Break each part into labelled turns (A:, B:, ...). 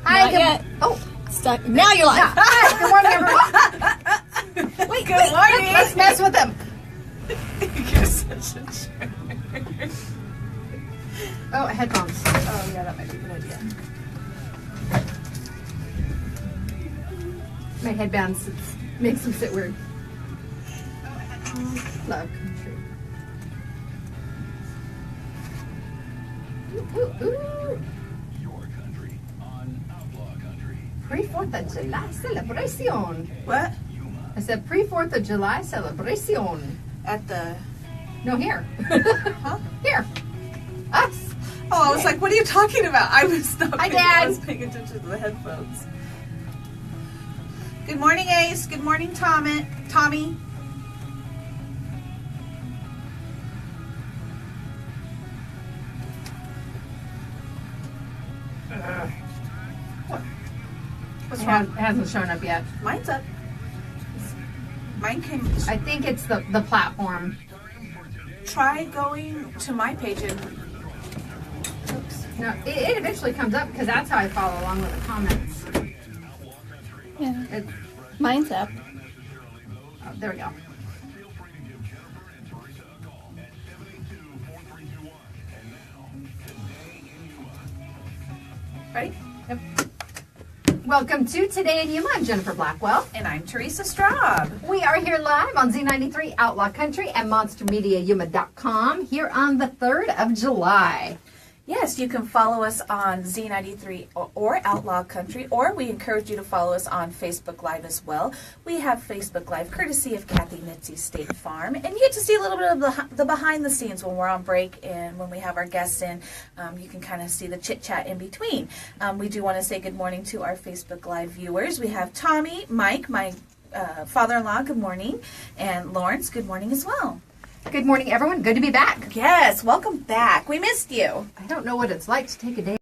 A: Hi,
B: Not yet.
A: Oh,
B: Stuck. Now you're live.
A: hi. Good morning, everyone.
C: Wait, good morning.
A: Let's mess with them.
C: You're such a jerk.
A: Oh, headphones.
C: Oh, yeah, that might be a good idea.
A: My headbands makes them sit weird. Love country. Ooh.
D: Your country on Outlaw Country.
A: Pre-4th of July celebration.
C: What?
A: I said pre-4th of July celebration.
C: At the...
A: No, here.
C: Huh?
A: Here. Us.
C: Oh, I was like, what are you talking about? I was not
A: Hi,
C: paying,
A: Dad.
C: I was paying attention to the headphones. Good morning, Ace. Good morning, Tommy. What's wrong?
A: It hasn't shown up yet.
C: Mine's up. Mine came...
A: I think it's the platform.
C: Try going to my page and...
A: Oops. No, it eventually comes up because that's how I follow along with the comments.
B: Yeah.
A: It,
B: Mine's up.
A: oh, there we go.
C: Ready?
A: Yep. Welcome to Today in Yuma. I'm Jennifer Blackwell.
C: And I'm Teresa Straub.
A: We are here live on Z93 Outlaw Country and MonsterMediaYuma.com here on the 3rd of July.
C: Yes, you can follow us on Z93 or Outlaw Country, or we encourage you to follow us on Facebook Live as well. We have Facebook Live courtesy of Kathy Mitzi State Farm, and you get to see a little bit of the behind the scenes when we're on break and when we have our guests in. You can kind of see the chit chat in between. We do want to say good morning to our Facebook Live viewers. We have Tommy, Mike, my father-in-law, good morning, and Lawrence, good morning as well.
A: Good morning, everyone. Good to be back.
C: Yes, welcome back. We missed you.
A: I don't know what it's like to take a day.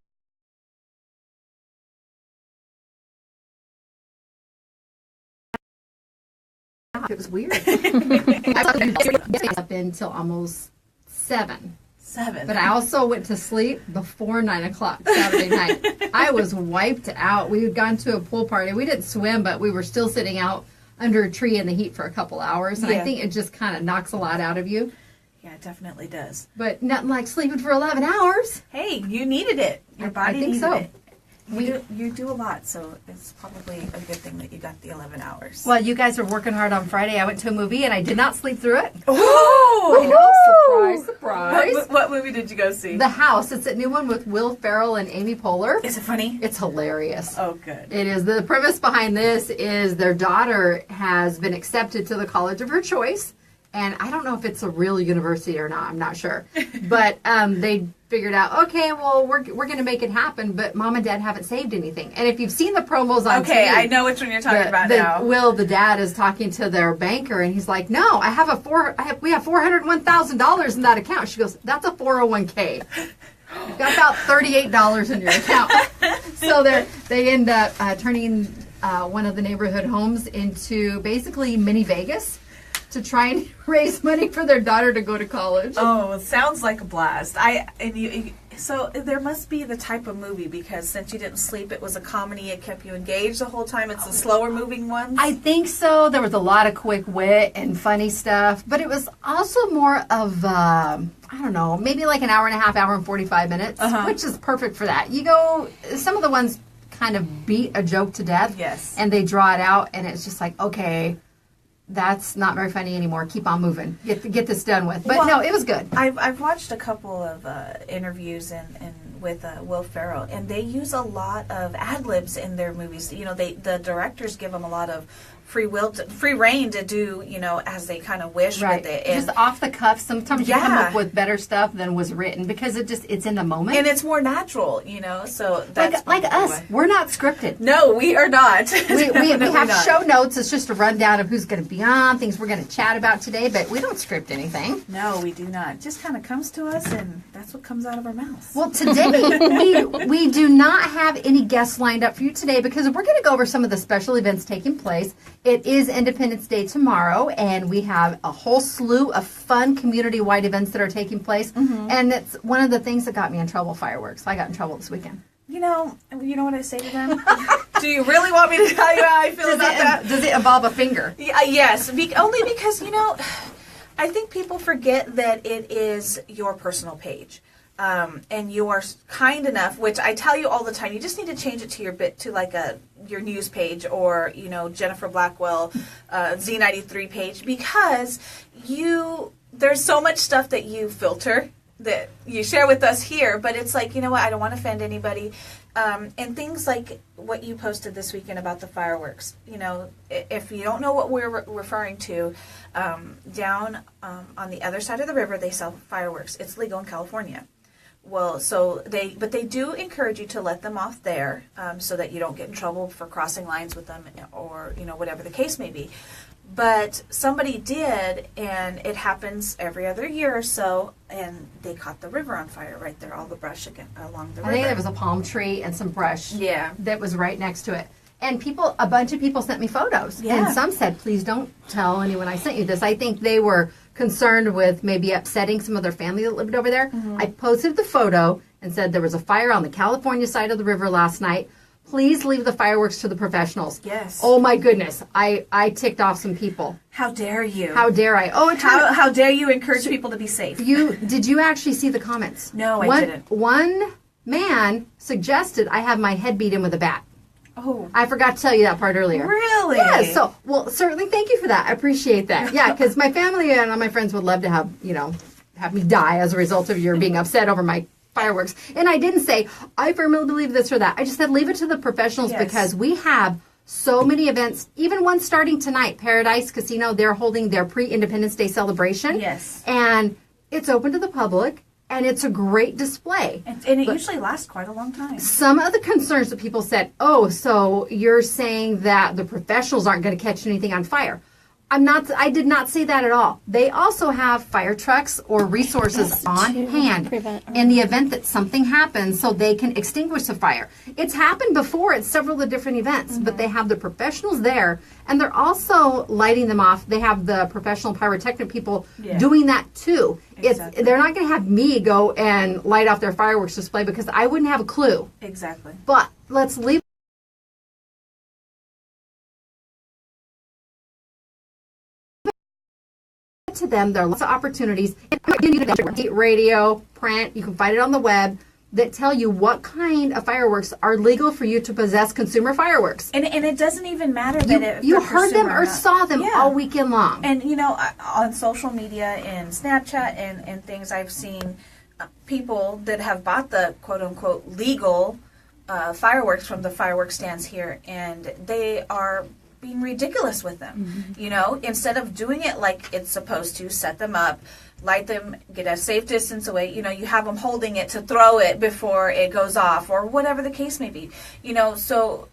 A: It was weird. I was up until almost 7.
C: 7.
A: But I also went to sleep before 9 o'clock Saturday night. I was wiped out. We had gone to a pool party. We didn't swim, but we were still sitting out under a tree in the heat for a couple hours. And
C: Yeah.
A: I think it just kind of knocks a lot out of you.
C: Yeah, it definitely does.
A: But nothing like sleeping for 11 hours.
C: Hey, you needed it. Your body
A: I think
C: needed
A: so.
C: it. You do a lot, so it's probably a good thing that you got the 11 hours.
A: Well, you guys were working hard on Friday. I went to a movie and I did not sleep through it.
C: Oh!
A: I know, surprise, surprise.
C: What movie did you go see?
A: The House. It's a new one with Will Ferrell and Amy Poehler.
C: Is it funny?
A: It's hilarious.
C: Oh, good.
A: It is. The premise behind this is their daughter has been accepted to the college of her choice. And I don't know if it's a real university or not. I'm not sure. But they figured out, okay, well, we're going to make it happen. But mom and dad haven't saved anything. And if you've seen the promos on
C: Okay,
A: TV,
C: I know which one you're talking about now.
A: Will, the dad, is talking to their banker. And he's like, no, we have $401,000 in that account. She goes, that's a 401k. You've got about $38 in your account. So they end up turning one of the neighborhood homes into basically mini Vegas to try and raise money for their daughter to go to college.
C: Oh, it sounds like a blast. So there must be the type of movie, because since you didn't sleep, it was a comedy. It kept you engaged the whole time. It's the slower moving ones.
A: I think so. There was a lot of quick wit and funny stuff, but it was also more of, I don't know, maybe like an hour and a half, hour and 45 minutes, which is perfect for that. You go, some of the ones kind of beat a joke to death.
C: Yes.
A: And they draw it out, and it's just like, okay, that's not very funny anymore. Keep on moving. Get this done with. But no, it was good.
C: I've watched a couple of interviews and with Will Ferrell, and they use a lot of ad libs in their movies. You know, the directors give them a lot of free reign to do, you know, as they kind of wish with it. And
A: just off the cuff. Sometimes you come up with better stuff than was written because it's in the moment.
C: And it's more natural, you know. So that's
A: like us.
C: why.
A: We're not scripted.
C: No, we are not.
A: We have show notes. It's just a rundown of who's going to be on, things we're going to chat about today, but we don't script anything.
C: No, we do not. It just kind of comes to us, and that's what comes out of our mouths.
A: Well, today we do not have any guests lined up for you today because we're going to go over some of the special events taking place. It is Independence Day tomorrow, and we have a whole slew of fun community-wide events that are taking place. Mm-hmm. And it's one of the things that got me in trouble, fireworks. I got in trouble this weekend.
C: You know what I say to them? Do you really want me to tell you how I feel about that?
A: Does it involve a finger?
C: Yes, only because, I think people forget that it is your personal page. And you are kind enough, which I tell you all the time, you just need to change it to like your news page or, Jennifer Blackwell, Z93 page, because there's so much stuff that you filter that you share with us here, but it's like, you know what, I don't want to offend anybody. And things like what you posted this weekend about the fireworks, if you don't know what we're referring to, down on the other side of the river, they sell fireworks. It's legal in California. Well, but they do encourage you to let them off there, so that you don't get in trouble for crossing lines with them or, whatever the case may be. But somebody did, and it happens every other year or so, and they caught the river on fire right there, all the brush along the river.
A: I think there was a palm tree and some brush that was right next to it. And a bunch of people sent me photos.
C: Yeah.
A: And some said, please don't tell anyone I sent you this. I think they were concerned with maybe upsetting some of their family that lived over there. Mm-hmm. I posted the photo and said there was a fire on the California side of the river last night. Please leave the fireworks to the professionals.
C: Yes.
A: Oh, my goodness. I ticked off some people.
C: How dare you?
A: How dare I? Oh,
C: how dare you encourage people to be safe?
A: Did you actually see the comments?
C: No, I didn't.
A: One man suggested I have my head beat in with a bat.
C: Oh.
A: I forgot to tell you that part earlier.
C: Really?
A: Yeah, certainly thank you for that. I appreciate that. Yeah, because my family and all my friends would love to have me die as a result of your being upset over my fireworks. And I didn't say, I firmly believe this or that. I just said leave it to the professionals because we have so many events, even one starting tonight, Paradise Casino, they're holding their pre-Independence Day celebration.
C: Yes.
A: And it's open to the public. And it's a great display.
C: And it usually lasts quite a long time.
A: Some of the concerns that people said, so you're saying that the professionals aren't going to catch anything on fire. I did not say that at all. They also have fire trucks or resources on hand in the event that something happens so they can extinguish the fire. It's happened before at several of the different events, but they have the professionals there, and they're also lighting them off. They have the professional pyrotechnic people doing that too.
C: Exactly.
A: They're not going to have me go and light off their fireworks display because I wouldn't have a clue.
C: Exactly.
A: But let's leave to them. There are lots of opportunities. Radio, print, you can find it on the web that tell you what kind of fireworks are legal for you to possess consumer fireworks.
C: And it doesn't even matter that
A: you heard them or saw them all weekend long.
C: And on social media and Snapchat and things, I've seen people that have bought the quote unquote legal fireworks from the fireworks stands here, and they are being ridiculous with them. Mm-hmm. Instead of doing it like it's supposed to, set them up, light them, get a safe distance away, you have them holding it to throw it before it goes off or whatever the case may be. So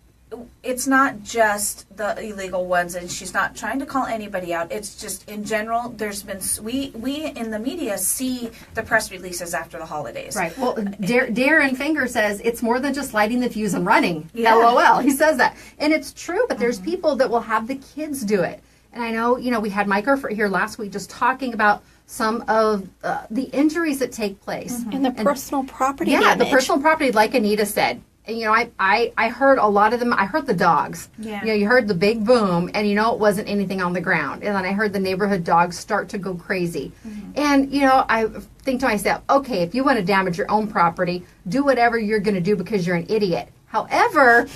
C: it's not just the illegal ones, and she's not trying to call anybody out. It's just in general, there's been, we in the media see the press releases after the holidays.
A: Right. Well, Darren Finger says it's more than just lighting the fuse and running.
C: Yeah.
A: LOL. He says that. And it's true, but there's people that will have the kids do it. And I know, we had Mike Erfurt here last week just talking about some of the injuries that take place.
B: And the personal property
A: damage.
B: damage.
A: The personal property, like Anita said. And, I heard a lot of them. I heard the dogs.
C: Yeah.
A: You heard the big boom, and it wasn't anything on the ground. And then I heard the neighborhood dogs start to go crazy. Mm-hmm. And, I think to myself, okay, if you want to damage your own property, do whatever you're going to do because you're an idiot. However,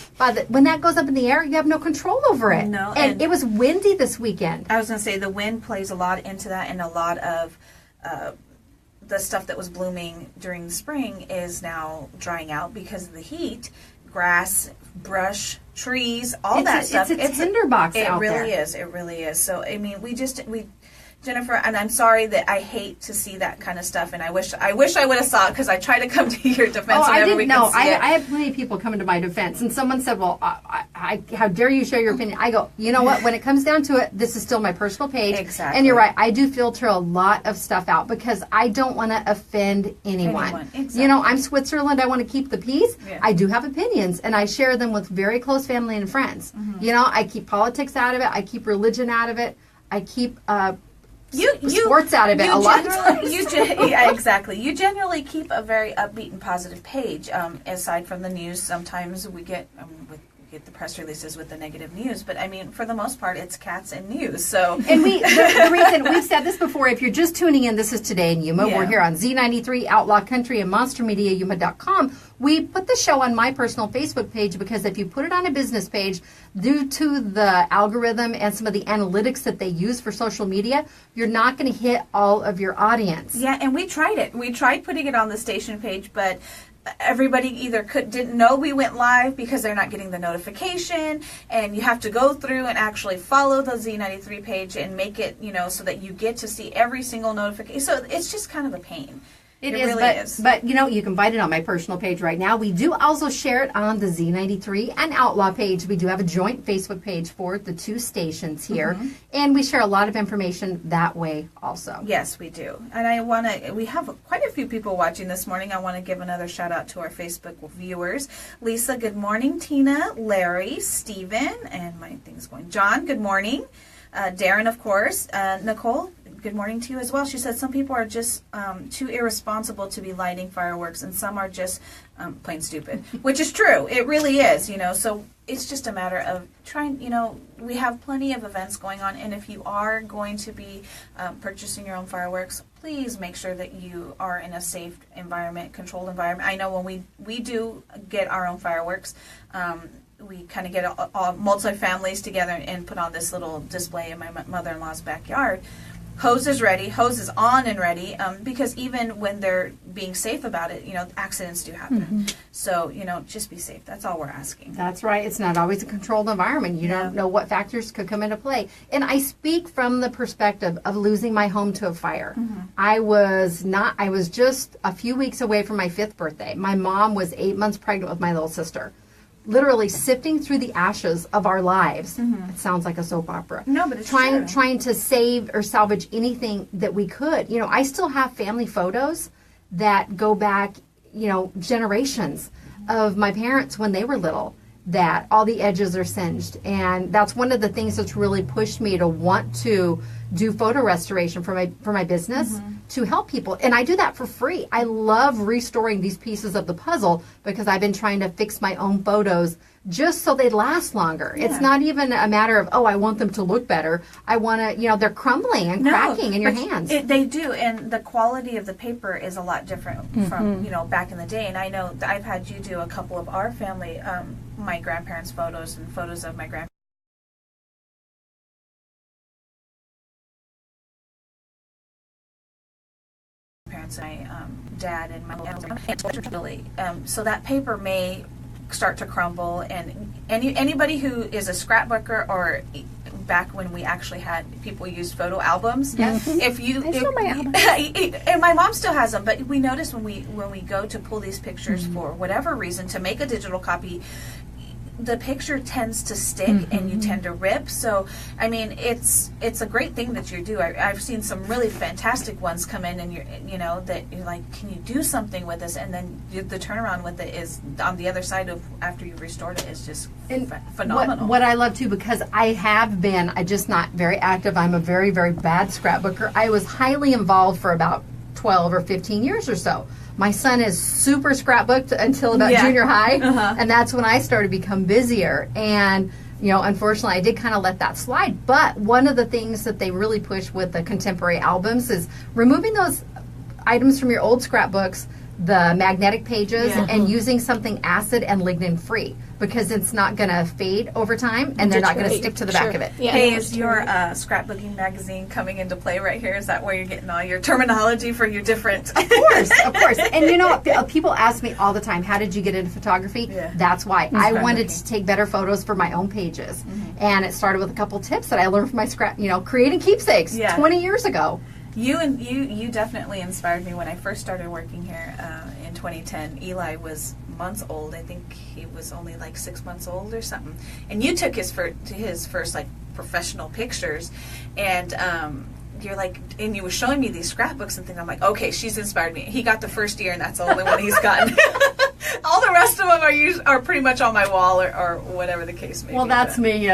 A: when that goes up in the air, you have no control over it.
C: No,
A: and it was windy this weekend.
C: I was going to say the wind plays a lot into that, and a lot of the stuff that was blooming during the spring is now drying out because of the heat. Grass, brush, trees, all that stuff.
A: It's a tinderbox out there.
C: It really is. So, Jennifer, and I'm sorry that I hate to see that kind of stuff, and I wish I would have saw it because I try to come to your defense.
A: I didn't know. I
C: I
A: had plenty of people coming to my defense, and someone said, "Well, how dare you share your opinion?" I go, you know what? When it comes down to it, this is still my personal page.
C: Exactly.
A: And you're right. I do filter a lot of stuff out because I don't want to offend anyone.
C: Exactly.
A: I'm Switzerland. I want to keep the peace.
C: Yeah.
A: I do have opinions, and I share them with very close family and friends. Mm-hmm. I keep politics out of it. I keep religion out of it. I keep sports out of it a lot.
C: Yeah, exactly. You generally keep a very upbeat and positive page. Aside from the news, sometimes we get the press releases with the negative news, but I mean, for the most part, it's cats and news. So,
A: and the reason we've said this before, if you're just tuning in, this is Today in Yuma.
C: Yeah.
A: We're here on Z93, Outlaw Country, and MonsterMediaYuma.com. We put the show on my personal Facebook page because if you put it on a business page, due to the algorithm and some of the analytics that they use for social media, you're not going to hit all of your audience.
C: Yeah, and we tried it. We tried putting it on the station page, but everybody either didn't know we went live because they're not getting the notification, and you have to go through and actually follow the Z93 page and make it, so that you get to see every single notification. So it's just kind of a pain. It really is.
A: But, you can find it on my personal page right now. We do also share it on the Z93 and Outlaw page. We do have a joint Facebook page for the two stations here. Mm-hmm. And we share a lot of information that way also.
C: Yes, we do. And we have quite a few people watching this morning. I want to give another shout out to our Facebook viewers. Lisa, good morning. Tina, Larry, Stephen, and my thing's going. John, good morning. Darren, of course. Nicole, good morning to you as well. She said some people are just too irresponsible to be lighting fireworks, and some are just plain stupid, which is true. It really is, so it's just a matter of trying, we have plenty of events going on, and if you are going to be purchasing your own fireworks, please make sure that you are in a safe environment, controlled environment. I know when we do get our own fireworks, we kind of get all multi-families together and put on this little display in my mother-in-law's backyard. Hose is ready, hose is on and ready, because even when they're being safe about it, accidents do happen. Mm-hmm. So, just be safe. That's all we're asking.
A: That's right. It's not always a controlled environment. You don't know what factors could come into play. And I speak from the perspective of losing my home to a fire. Mm-hmm. I was just a few weeks away from my 5th birthday. My mom was 8 months pregnant with my little sister. Literally sifting through the ashes of our lives. Mm-hmm. It sounds like a soap opera.
C: No, but it's
A: trying to save or salvage anything that we could. I still have family photos that go back, generations of my parents when they were little, that all the edges are singed. And that's one of the things that's really pushed me to want to do photo restoration for my business, mm-hmm. to help people. And I do that for free. I love restoring these pieces of the puzzle because I've been trying to fix my own photos just so they last longer. Yeah. It's not even a matter of, I want them to look better. I want to, they're crumbling and cracking in your hands.
C: They do, and the quality of the paper is a lot different mm-hmm. from, back in the day. And I know I've had you do a couple of our family, my grandparents' photos and photos of my grandparents. My dad and my mom, so that paper may start to crumble, and anybody who is a scrapbooker, or back when we actually had people use photo albums, and my mom still has them, but we notice when we go to pull these pictures mm-hmm. for whatever reason to make a digital copy, the picture tends to stick mm-hmm. and you tend to rip. So, I mean, it's a great thing that you do. I've seen some really fantastic ones come in, and that you're like, can you do something with this? And then the turnaround with it is on the other side of after you've restored it is just phenomenal.
A: What I love too, because I'm just not very active. I'm a very, very bad scrapbooker. I was highly involved for about 12 or 15 years or so. My son is super scrapbooked until about junior high, uh-huh. and that's when I started to become busier. And, unfortunately, I did kind of let that slide. But one of the things that they really push with the contemporary albums is removing those items from your old scrapbooks, the magnetic pages, and using something acid and lignin-free, because it's not going to fade over time, and they're not going to stick to the back of it.
C: Yeah, hey, is your scrapbooking magazine coming into play right here? Is that where you're getting all your terminology for your different...
A: Of course. And people ask me all the time, how did you get into photography? Yeah. That's why. I wanted to take better photos for my own pages. Mm-hmm. And it started with a couple tips that I learned from my creating keepsakes 20 years ago.
C: You definitely inspired me when I first started working here in 2010. Eli was months old. I think he was only like 6 months old or something. And you took his first like professional pictures, and you're like, and you were showing me these scrapbooks and things. I'm like, okay, she's inspired me. He got the first year, and that's the only one he's gotten. All the rest of them are pretty much on my wall or whatever the case may be.
A: Well, that's me.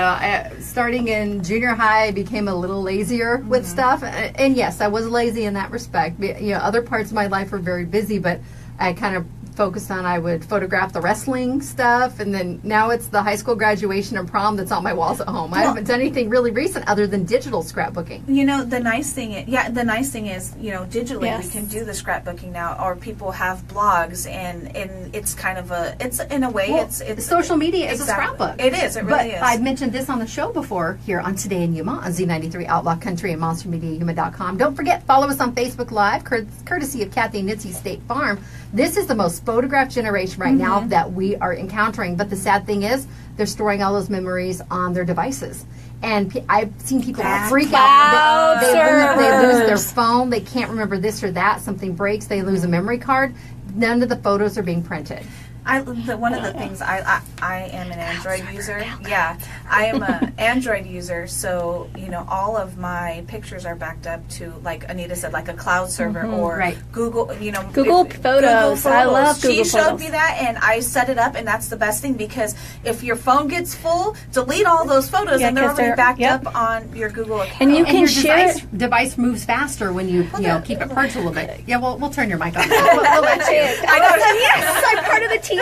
A: Starting in junior high, I became a little lazier with stuff. And yes, I was lazy in that respect. Other parts of my life were very busy, but I kind of focused on, I would photograph the wrestling stuff, and then now it's the high school graduation and prom that's on my walls at home. I haven't done anything really recent other than digital scrapbooking.
C: The nice thing is, digitally we can do the scrapbooking now, or people have blogs, and it's kind of it's in a way, it's
A: social media is a scrapbook.
C: It is, it really is.
A: I've mentioned this on the show before here on Today in Yuma on Z93 Outlaw Country and MonsterMediaYuma.com. Don't forget, follow us on Facebook Live, courtesy of Kathy and Nitzy State Farm. This is the most photographed generation right now that we are encountering. But the sad thing is, they're storing all those memories on their devices. And I've seen people freak out. They lose their phone. They can't remember this or that. Something breaks. They lose a memory card. None of the photos are being printed.
C: One of the things, I am an Android user. Yeah, I am an Android user, so all of my pictures are backed up to, like Anita said, like a cloud server or Google.
B: Google Photos. I love Google Photos.
C: She showed me that, and I set it up, and that's the best thing, because if your phone gets full, delete all those photos, and they're already backed up on your Google account.
B: And you can
A: your
B: share.
A: Device moves faster when you keep it purged a little bit. Yeah, we'll turn your mic on. We'll let you.
C: I know.
B: Yes, I'm part of the team.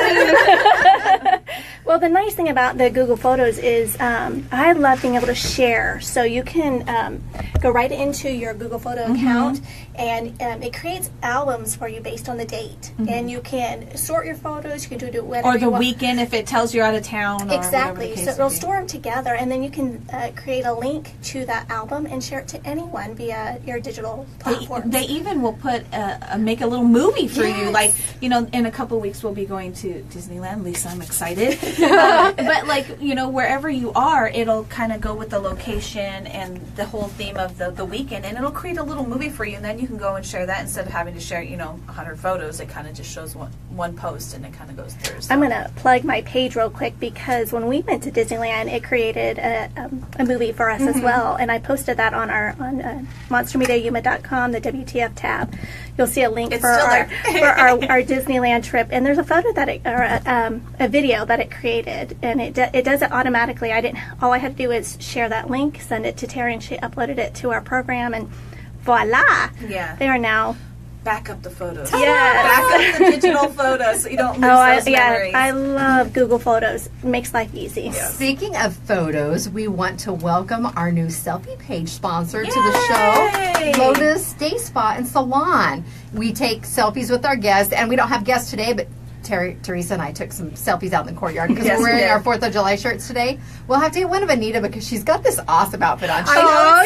B: Well, the nice thing about the Google Photos is I love being able to share. So you can go right into your Google Photo account, and it creates albums for you based on the date. And you can sort your photos. You can do whatever
C: or the
B: you want.
C: weekend if it tells you're out of town.
B: Exactly.
C: Or
B: so it'll store them together, and then you can create a link to that album and share it to anyone via your digital platform.
C: They even will make a little movie for you. Like, in a couple of weeks we'll be going to Disneyland. Lisa, I'm excited. But wherever you are, it'll kind of go with the location and the whole theme of the weekend, and it'll create a little movie for you, and then you can go and share that instead of having to share 100 photos. It kind of just shows one post, and it kind of goes through. So.
B: I'm going to plug my page real quick, because when we went to Disneyland, it created a movie for us as well, and I posted that on MonsterMediaYuma.com, the WTF tab. You'll see a link for our Disneyland trip, and there's a photo a video that it created, and it does it automatically. All I had to do is share that link, send it to Terry, and she uploaded it to our program, and voila! Yeah, they are now.
C: Back up the photos.
B: Yes.
C: Back up the digital photos so you don't lose those memories.
B: I love Google Photos. It makes life easy.
C: Yeah.
A: Speaking of photos, we want to welcome our new selfie page sponsor to the show, Lotus Day Spa and Salon. We take selfies with our guests, and we don't have guests today, but Teresa and I took some selfies out in the courtyard because we're wearing our 4th of July shirts today. We'll have to get one of Anita because she's got this awesome outfit on.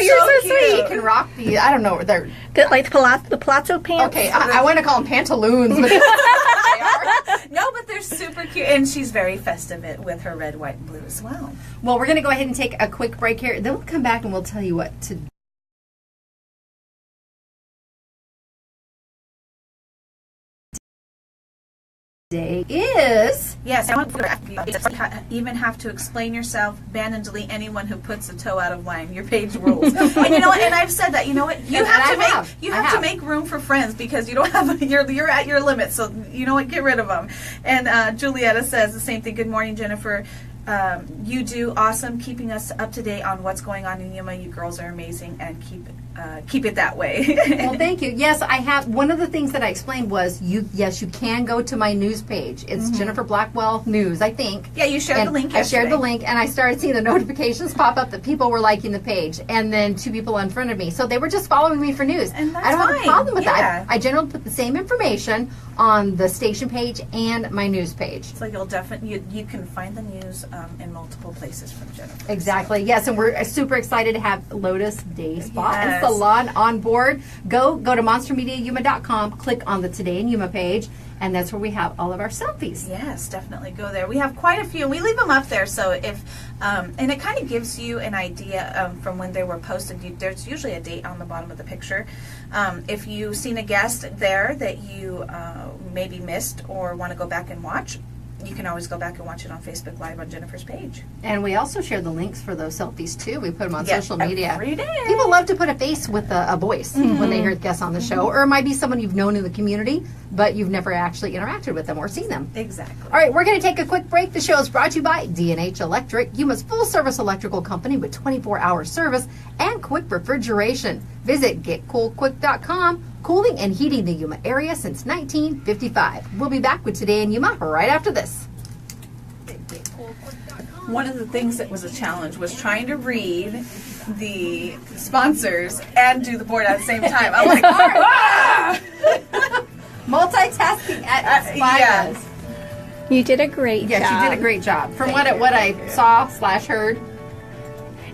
B: You're so sweet.
A: She can rock these. I don't know. They're
B: good, like the palazzo pants.
A: Okay, I want to call them pantaloons, but they are.
C: No, but they're super cute, and she's very festive with her red, white, and blue as well.
A: Well, we're going to go ahead and take a quick break here. Then we'll come back and we'll tell you what to do. Day is
C: yes. You even have to explain yourself, ban and delete anyone who puts a toe out of line. Your page rules. And and I've said that. You know what? You have to make room for friends because you don't have you're at your limit. So you know what? Get rid of them. And Julietta says the same thing. Good morning, Jennifer. You do awesome keeping us up to date on what's going on in Yuma. You girls are amazing, and keep it that way.
A: Well, thank you. Yes, I have. One of the things that I explained was you can go to my news page. It's Jennifer Blackwell News, I think.
C: Yeah, you shared the link yesterday.
A: I shared the link, and I started seeing the notifications pop up that people were liking the page, and then 2 people unfriended me. So they were just following me for news.
C: And that's
A: I don't have a problem with that.
C: Yeah.
A: I generally put the same information on the station page and my news page.
C: So you'll definitely you can find the news in multiple places from Jennifer.
A: Exactly. So. Yes, and we're super excited to have Lotus Day Spa and Salon on board. Go to MonsterMediaYuma.com, click on the Today in Yuma page, and that's where we have all of our selfies.
C: Yes, definitely go there. We have quite a few. We leave them up there, so if and it kind of gives you an idea from when they were posted. There's usually a date on the bottom of the picture. If you've seen a guest there that you maybe missed or want to go back and watch, you can always go back and watch it on Facebook Live on Jennifer's page.
A: And we also share the links for those selfies too. We put them on
C: Yeah,
A: social media.
C: every day.
A: People love to put a face with a voice when they hear guests on the show, or it might be someone you've known in the community, but you've never actually interacted with them or seen them.
C: Exactly.
A: All right, we're going to take a quick break. The show is brought to you by D&H Electric, Yuma's full-service electrical company with 24-hour service and quick refrigeration. Visit getcoolquick.com. Cooling and heating the Yuma area since 1955. We'll be back with Today in Yuma right after this.
C: One of the things that was a challenge was trying to read the sponsors and do the board at the same time. I'm like,
A: Multitasking at its
C: yeah.
A: finest.
B: You did a great job.
A: Yeah, she did a great job. From what I saw / heard.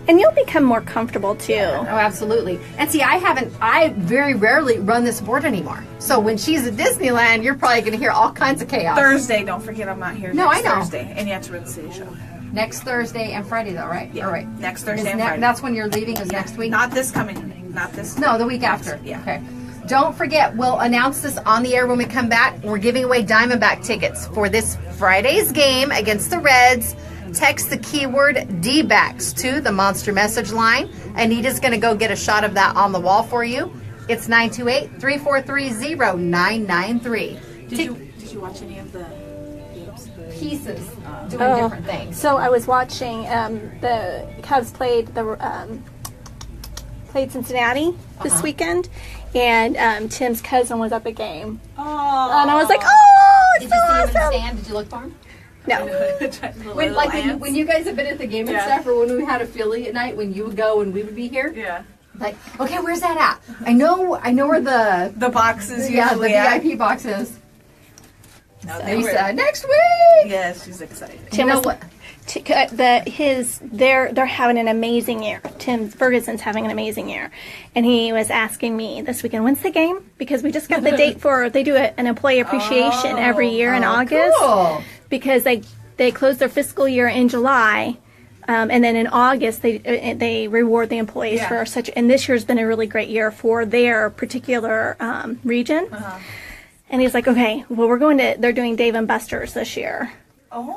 B: And you'll become more comfortable too.
A: Oh, absolutely. And see, I very rarely run this board anymore. So when she's at Disneyland, you're probably going to hear all kinds of chaos.
C: Thursday, don't forget I'm not here
A: No,
C: next
A: I know.
C: Thursday. And you have to run the city show.
A: Next Thursday and Friday, though, right?
C: Yeah.
A: All right.
C: Next Thursday
A: Is
C: and
A: ne-
C: Friday.
A: That's when you're leaving, is next week?
C: Not this coming, not this.
A: No, the week after.
C: Yeah.
A: Okay. Don't forget, we'll announce this on the air when we come back. We're giving away Diamondback tickets for this Friday's game against the Reds. Text the keyword D-backs to the Monster message line. Anita's going to go get a shot of that on the wall for you. It's 928-343-0993.
C: Did you watch any of the games?
A: Pieces doing
B: Oh.
A: different things.
B: So I was watching the Cubs played Cincinnati this weekend, and Tim's cousin was at the game,
C: Oh.
B: and I was like, "Oh, it's
A: Did
B: so
A: you see him in the
B: awesome!"
A: stand? Did you look for him?
B: No,
A: When you guys have been at the game and
C: Yeah.
A: stuff, or when we had affiliate night, when you would go and we would be here,
C: Yeah.
A: like, okay, where's that at? I know where the
C: The boxes
A: the
C: usually at.
A: VIP box is.
C: No,
A: So
C: they
A: he
C: were-
A: said next week.
C: Yeah, she's excited.
A: You know what?
B: they're having an amazing year. Tim Ferguson's having an amazing year, and he was asking me this weekend, when's the game? Because we just got the date for they do an employee appreciation every year in August.
A: Cool.
B: Because they close their fiscal year in July, and then in August they reward the employees
C: Yeah.
B: for such. And this year's been a really great year for their particular region. And he's like, okay, well they're doing Dave and Buster's this year.
C: Oh.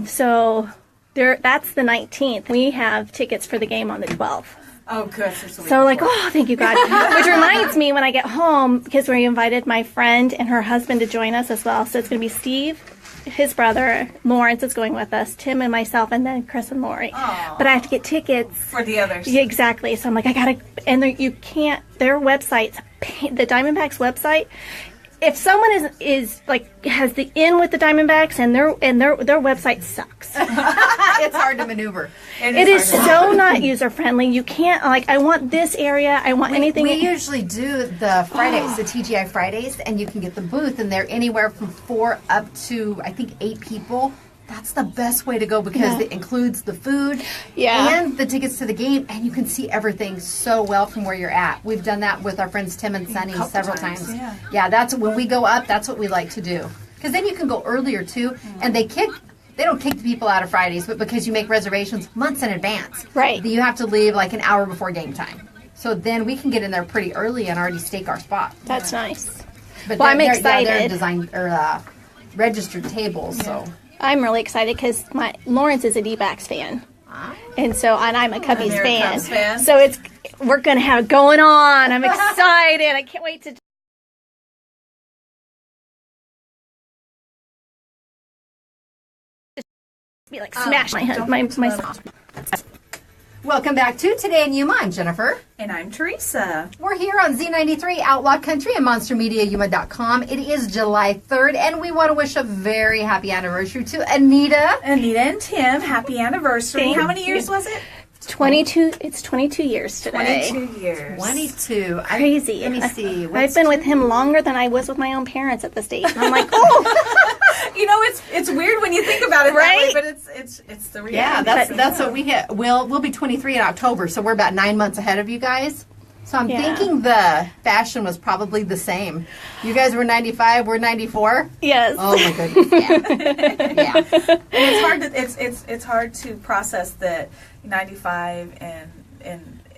B: So that's the 19th. We have tickets for the game on the 12th.
C: Oh, good.
B: So like, oh, thank you, God. Which reminds me, when I get home, because we invited my friend and her husband to join us as well. So it's going to be Steve, his brother, Lawrence is going with us, Tim and myself, and then Chris and Lori.
C: Aw.
B: But I have to get tickets.
C: For the others.
B: Yeah, exactly. So I'm like, I got to, and you can't, their websites, the Diamondbacks website, if someone is like has the in with the Diamondbacks and their website sucks.
A: It's hard to maneuver.
B: It is so not user friendly. You can't I want this area. I want anything.
A: We usually do the Fridays, the TGI Fridays, and you can get the booth, and they're anywhere from 4 up to I think 8 people. That's the best way to go because it includes the food and the tickets to the game, and you can see everything so well from where you're at. We've done that with our friends Tim and Sunny several times. Yeah, that's when we go up. That's what we like to do because then you can go earlier too, and they don't kick the people out of Fridays, but because you make reservations months in advance,
B: Right.
A: You have to leave like an hour before game time. So then we can get in there pretty early and already stake our spot.
B: That's nice.
A: But
B: Well, I'm
A: they're
B: excited.
A: designed or registered tables, so.
B: I'm really excited because Lawrence is a D-backs fan, and I'm a Cubbies
C: And you're a
B: fan.
C: Cubs fan.
B: So we're gonna have it going on. I'm excited. I can't wait to. Be like smash my.
A: Welcome back to Today in Yuma. I'm Jennifer.
C: And I'm Teresa.
A: We're here on Z93 Outlaw Country and MonsterMediaYuma.com. It is July 3rd, and we want to wish a very happy anniversary to Anita.
C: Anita and Tim, happy anniversary.
B: Thank
C: How many years
B: you.
C: was it?
B: 22. It's 22 years today.
C: 22 years.
A: 22.
B: Crazy.
A: Let me see.
B: I've been with him longer than I was with my own parents at this stage. And I'm like, oh.
C: You know, it's weird when you think about it
B: Right?
C: that way, but it's the reality.
A: Yeah, that's what we hit. We'll be 23 in October, so we're about 9 months ahead of you guys. So I'm thinking the fashion was probably the same. You guys were 95, we're 94.
B: Yes.
A: Oh my goodness. Yeah.
C: And it's hard to it's hard to process that 95 and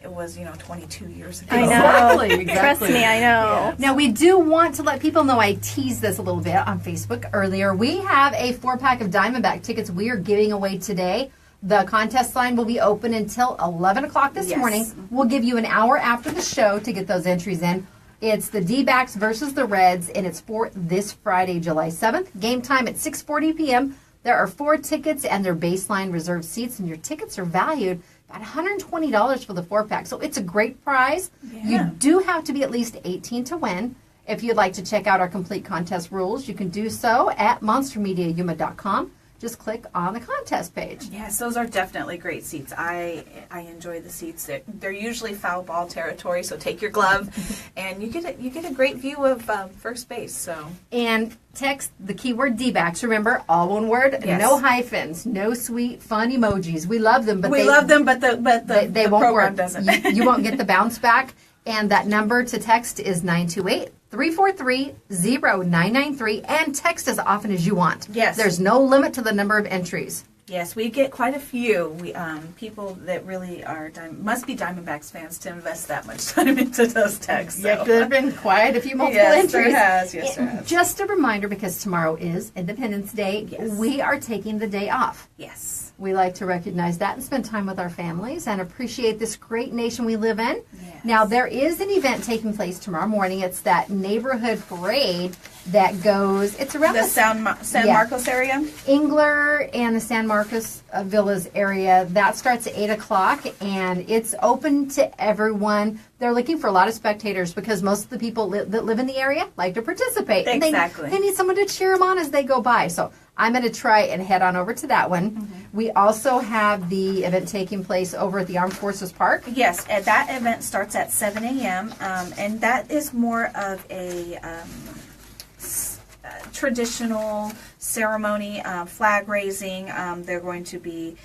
C: it was 22 years ago.
B: I know.
A: Exactly.
B: Trust me, I know.
A: Now, we do want to let people know, I teased this a little bit on Facebook earlier. We have a 4-pack of Diamondback tickets we are giving away today. The contest line will be open until 11 o'clock this morning. We'll give you an hour after the show to get those entries in. It's the D-backs versus the Reds, and it's for this Friday, July 7th. Game time at 6:40 p.m. There are 4 tickets, and they're baseline reserved seats, and your tickets are valued at $120 for the 4-pack. So it's a great prize.
C: Yeah.
A: You do have to be at least 18 to win. If you'd like to check out our complete contest rules, you can do so at monstermediayuma.com. Just click on the contest page.
C: Yes, those are definitely great seats. I enjoy the seats. They're usually foul ball territory, so take your glove, and you get a great view of first base. So
A: And text the keyword D-backs. Remember, all one word,
C: Yes.
A: no hyphens, no sweet fun emojis. We love them, but
C: we love them, but the
A: they won't
C: program
A: work.
C: doesn't.
A: You won't get the bounce back. And that number to text is 928-343-0993, and text as often as you want.
C: Yes.
A: There's no limit to the number of entries.
C: Yes, we get quite a few. We people that really are must be Diamondbacks fans to invest that much time into those texts.
A: Yeah,
C: So.
A: there have been quite a few multiple
C: Yes, there
A: entries.
C: has. Yes, there has.
A: Just a reminder, because tomorrow is Independence Day,
C: Yes.
A: we are taking the day off.
C: Yes.
A: We like to recognize that and spend time with our families and appreciate this great nation we live in.
C: Yes.
A: Now, there is an event taking place tomorrow morning. It's that neighborhood parade that goes, it's around
C: The
A: the
C: San
A: Yeah.
C: Marcos area.
A: Engler and the San Marcos Villas area. That starts at 8 o'clock, and it's open to everyone. They're looking for a lot of spectators because most of the people that live in the area like to participate. And
C: Exactly.
A: They need someone to cheer them on as they go by. So I'm going to try and head on over to that one. We also have the event taking place over at the Armed Forces Park.
C: Yes, and that event starts at 7 a.m. And that is more of a traditional ceremony, flag raising. They're going to be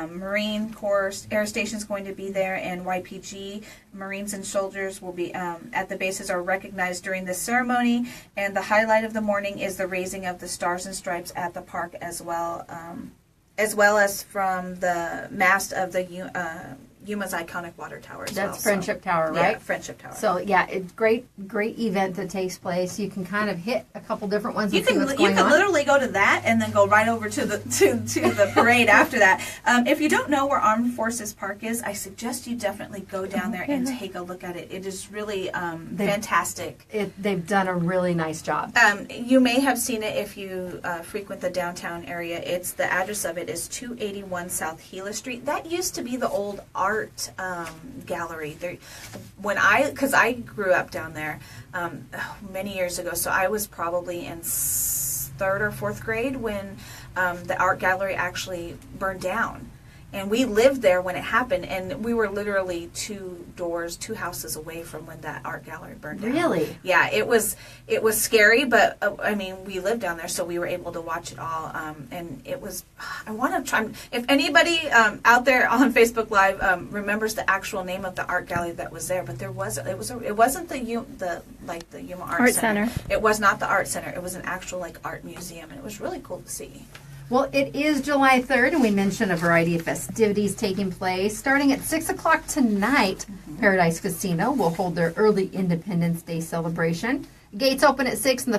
C: Marine Corps Air Station is going to be there, and YPG Marines and soldiers will be at the bases are recognized during this ceremony. And the highlight of the morning is the raising of the Stars and Stripes at the park as well as from the mast of the Yuma's iconic water tower.
A: That's Friendship Tower, right?
C: Yeah, Friendship Tower.
A: So yeah, it's great event that takes place. You can kind of hit a couple different ones.
C: You
A: and see
C: can
A: what's going on.
C: literally go to that and then go right over to the to the parade after that. If you don't know where Armed Forces Park is, I suggest you definitely go down there and take a look at it. It is really fantastic.
A: They've done a really nice job.
C: You may have seen it if you frequent the downtown area. It's the address of it is 281 South Gila Street. That used to be the old art gallery. There, because I grew up down there many years ago, so I was probably in 3rd or 4th grade when the art gallery actually burned down. And we lived there when it happened, and we were literally 2 houses away from when that art gallery burned down.
A: Really?
C: Yeah, it was scary, but I mean, we lived down there, so we were able to watch it all. And it was, I want to try. If anybody out there on Facebook Live remembers the actual name of the art gallery that was there, but it wasn't the Yuma Art Center. It was not the art center. It was an actual art museum, and it was really cool to see.
A: Well, it is July 3rd, and we mentioned a variety of festivities taking place. Starting at 6 o'clock tonight, Paradise Casino will hold their early Independence Day celebration. Gates open at 6, and the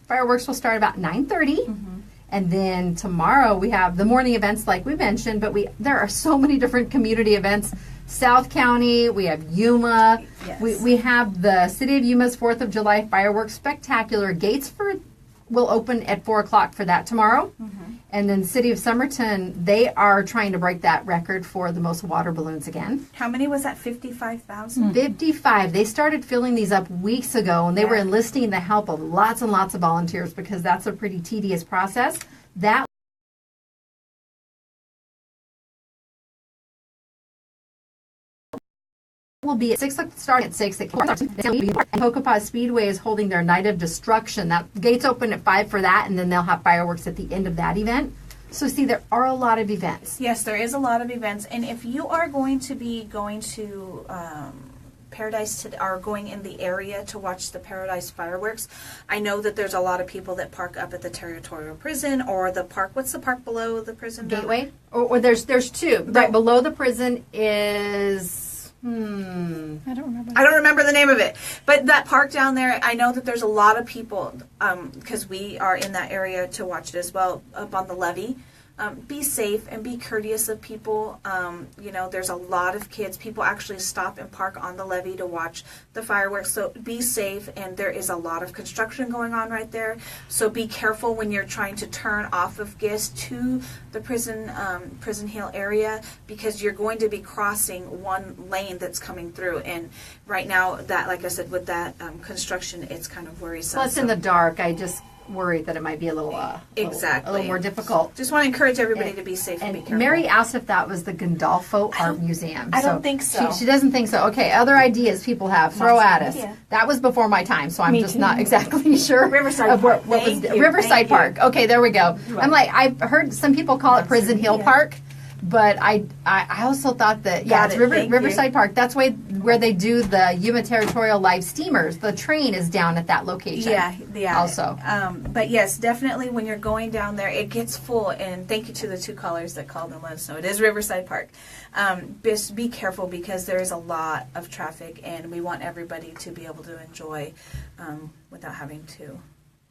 A: fireworks will start about 9:30. And then tomorrow we have the morning events like we mentioned, but there are so many different community events. South County, we have Yuma.
C: Yes.
A: We have the City of Yuma's 4th of July Fireworks Spectacular. Gates will open at 4 o'clock for that tomorrow. And then City of Somerton, they are trying to break that record for the most water balloons again.
C: How many was that? 55,000?
A: 55. They started filling these up weeks ago, and they were enlisting the help of lots and lots of volunteers because that's a pretty tedious process. That will be at 6 o'clock, starting at 6 at Pocopah Speedway is holding their Night of Destruction. That gates open at 5 for that, and then they'll have fireworks at the end of that event. So see, there are a lot of events.
C: Yes, there is a lot of events, and if you are going to be going to Paradise are going in the area to watch the Paradise fireworks, I know that there's a lot of people that park up at the Territorial Prison or the park. What's the park below the prison?
A: Gateway? Or there's 2. Right below the prison is
B: I don't remember.
C: I don't remember the name of it. But that park down there, I know that there's a lot of people, because we are in that area to watch it as well, up on the levee. Be safe and be courteous of people. There's a lot of kids. People actually stop and park on the levee to watch the fireworks. So be safe, and there is a lot of construction going on right there. So be careful when you're trying to turn off of Gist to the Prison Hill area, because you're going to be crossing one lane that's coming through. And right now, that, like I said, with that construction, it's kind of worrisome.
A: Plus, in the dark, I just worried that it might be a little a little more difficult.
C: Just want to encourage everybody to be safe and be careful.
A: Mary asked if that was the Gandolfo Art Museum.
C: I don't think so.
A: She doesn't think so. Okay, other ideas people have, throw at us. That was before my time, so I'm just not exactly sure.
C: Riverside Park.
A: Riverside Park. Okay, there we go. Right. I'm like, I've heard some people call it Prison Hill Park. But I also thought that, it's Riverside Park. That's where they do the Yuma Territorial Live Steamers. The train is down at that location.
C: Yeah.
A: Also.
C: But yes, definitely when you're going down there, it gets full. And thank you to the 2 callers that called and let us know. It is Riverside Park. Just be careful, because there is a lot of traffic, and we want everybody to be able to enjoy without having to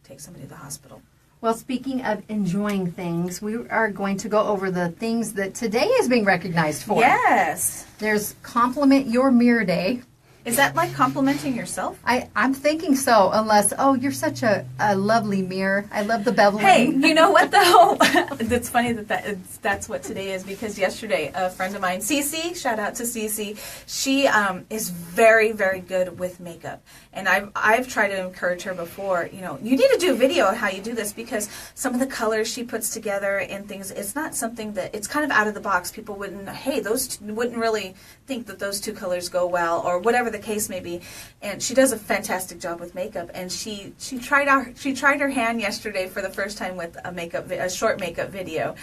C: take somebody to the hospital.
A: Well, speaking of enjoying things, we are going to go over the things that today is being recognized for.
C: Yes.
A: There's Compliment Your Mirror Day.
C: Is that like complimenting yourself?
A: I'm thinking so, unless, you're such a lovely mirror. I love the beveling.
C: Hey, you know what though? It's funny that's what today is, because yesterday a friend of mine, Cece, shout out to Cece, she is very, very good with makeup. And I've tried to encourage her before, you need to do a video of how you do this, because some of the colors she puts together and things, it's not something that, it's kind of out of the box. People wouldn't really think that those 2 colors go well, or whatever the case may be. And she does a fantastic job with makeup, and she tried her hand yesterday for the first time with a short makeup video.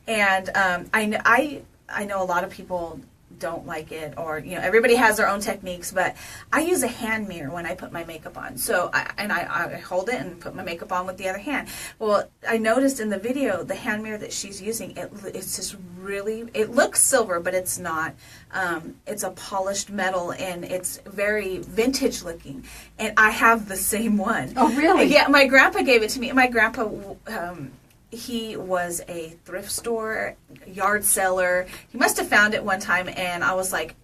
C: And I know a lot of people don't like it, or everybody has their own techniques, but I use a hand mirror when I put my makeup on. So I hold it and put my makeup on with the other hand. Well, I noticed in the video, the hand mirror that she's using, it's just really, it looks silver, but it's not. It's a polished metal, and it's very vintage looking, and I have the same one.
A: Oh, really?
C: Yeah, my grandpa gave it to me. My grandpa, he was a thrift store yard seller. He must have found it one time, and I was like,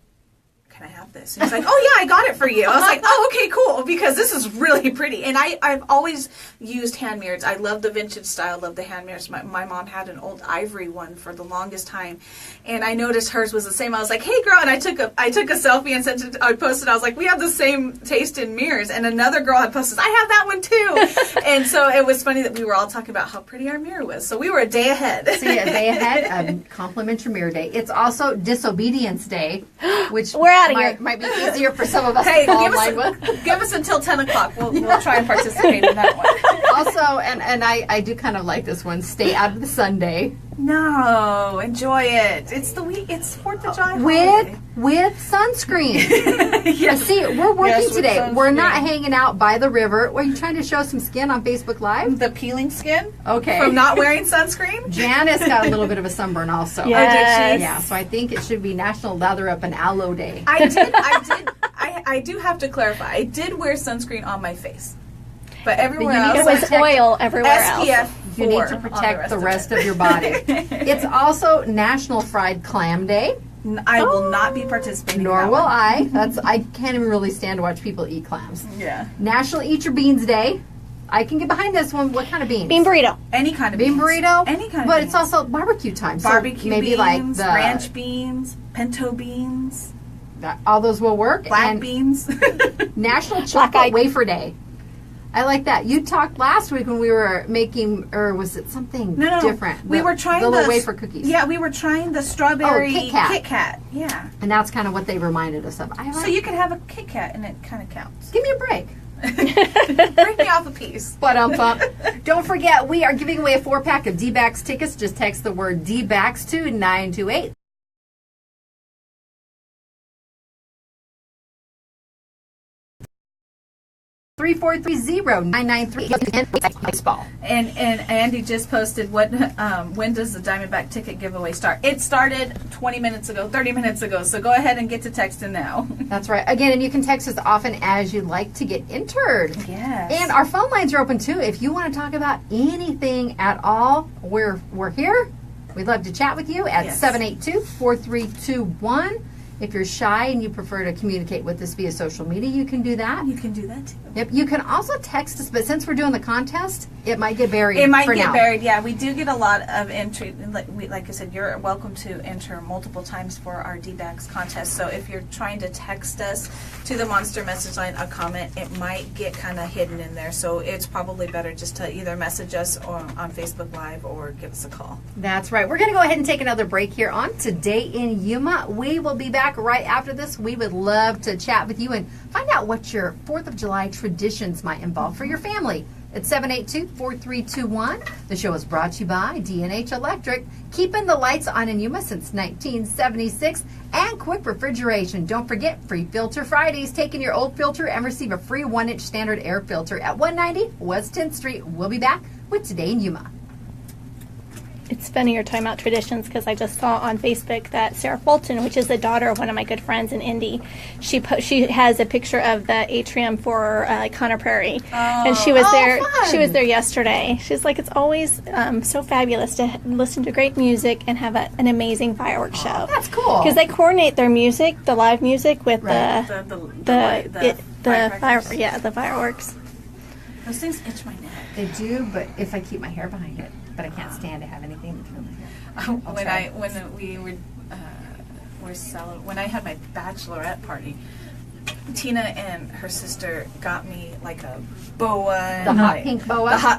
C: can I have this? And he's like, oh yeah, I got it for you. I was like, oh, okay, cool, because this is really pretty. And I've always used hand mirrors. I love the vintage style, love the hand mirrors. My mom had an old ivory one for the longest time, and I noticed hers was the same. I was like, hey girl, and I took a selfie and sent it, I posted, I was like, we have the same taste in mirrors. And another girl had posted, I have that one too. And so it was funny that we were all talking about how pretty our mirror was. So we were a day ahead.
A: See, a day ahead, Compliment Your Mirror Day. It's also Disobedience Day, which
B: we're out of here.
A: Might be easier for some of us
C: hey,
A: to fall in line with.
C: Give us until 10 o'clock. We'll try and participate in that one.
A: Also, and I do kind of like this one, Stay Out of the Sun Day.
C: No, enjoy it. It's the week. It's 4th of July holiday.
A: With sunscreen.
C: Yes.
A: See, we're working today.
C: Sunscreen.
A: We're not hanging out by the river. Were you trying to show some skin on Facebook Live?
C: The peeling skin?
A: Okay.
C: From not wearing sunscreen?
A: Janice got a little bit of a sunburn also.
B: Yes.
C: Oh, did she?
A: Yeah, so I think it should be National Lather Up and Aloe Day.
C: I do have to clarify. I did wear sunscreen on my face. But everywhere else,
B: it was oil everywhere
C: SPF
B: else.
A: You need to protect the rest of your body. It's also National Fried Clam Day.
C: I will not be participating.
A: Nor
C: in that
A: will
C: one.
A: I can't even really stand to watch people eat clams.
C: Yeah.
A: National Eat Your Beans Day. I can get behind this one. What kind of beans?
B: Bean burrito.
C: Any kind of
A: Bean
C: beans.
A: burrito?
C: Any kind of
A: But
C: beans.
A: it's also barbecue time.
C: Barbecue
A: so maybe
C: beans,
A: like the
C: ranch beans, pinto beans,
A: all those will work.
C: black
A: and
C: beans.
A: National Chocolate Wafer Day. I like that. You talked last week when we were making, or was it something different?
C: We were trying
A: the little wafer cookies.
C: Yeah, we were trying the strawberry
A: Kit Kat.
C: Kit Kat. Yeah.
A: And that's kind of what they reminded us of.
C: So you can have a Kit Kat and it kind of counts.
A: Give me a break.
C: Break me off a piece.
A: But don't forget, we are giving away a 4-pack of D-Backs tickets. Just text the word D-Backs to 928. 3430993 baseball.
C: And Andy just posted when does the Diamondback ticket giveaway start? It started 20 minutes ago, 30 minutes ago. So go ahead and get to texting now.
A: That's right. Again, and you can text as often as you'd like to get entered.
C: Yes.
A: And our phone lines are open too. If you want to talk about anything at all, we're here. We'd love to chat with you at 782-4321. If you're shy and you prefer to communicate with us via social media, you can do that.
C: You can do that too.
A: Yep. You can also text us, but since we're doing the contest, it might get buried.
C: It might
A: for
C: get
A: now.
C: buried. Yeah, we do get a lot of entry. Like I said, you're welcome to enter multiple times for our D-Backs contest. So if you're trying to text us to the Monster message line a comment, it might get kind of hidden in there. So it's probably better just to either message us or on Facebook Live or give us a call.
A: That's right. We're going to go ahead and take another break here on Today in Yuma. We will be back right after this. We would love to chat with you and find out what your 4th of July traditions might involve for your family. It's 782-4321. The show is brought to you by D&H Electric, keeping the lights on in Yuma since 1976, and Quick Refrigeration. Don't forget, Free Filter Fridays. Take in your old filter and receive a free 1-inch standard air filter at 190 West 10th Street. We'll be back with Today in Yuma.
B: It's funny you're talking about traditions because I just saw on Facebook that Sarah Fulton, which is the daughter of one of my good friends in Indy, she has a picture of the atrium for Conner Prairie, and she was there.
A: Fun.
B: She was there yesterday. She's like, it's always so fabulous to listen to great music and have an amazing fireworks show.
A: That's cool.
B: Because they coordinate their music, the live music, with
A: Right.
B: the fireworks.
C: Those things itch my neck.
A: They do, but if I keep my hair behind it. But I can't stand to have anything between my hair. When I had my bachelorette party, Tina and her sister got me like a boa,
B: The hot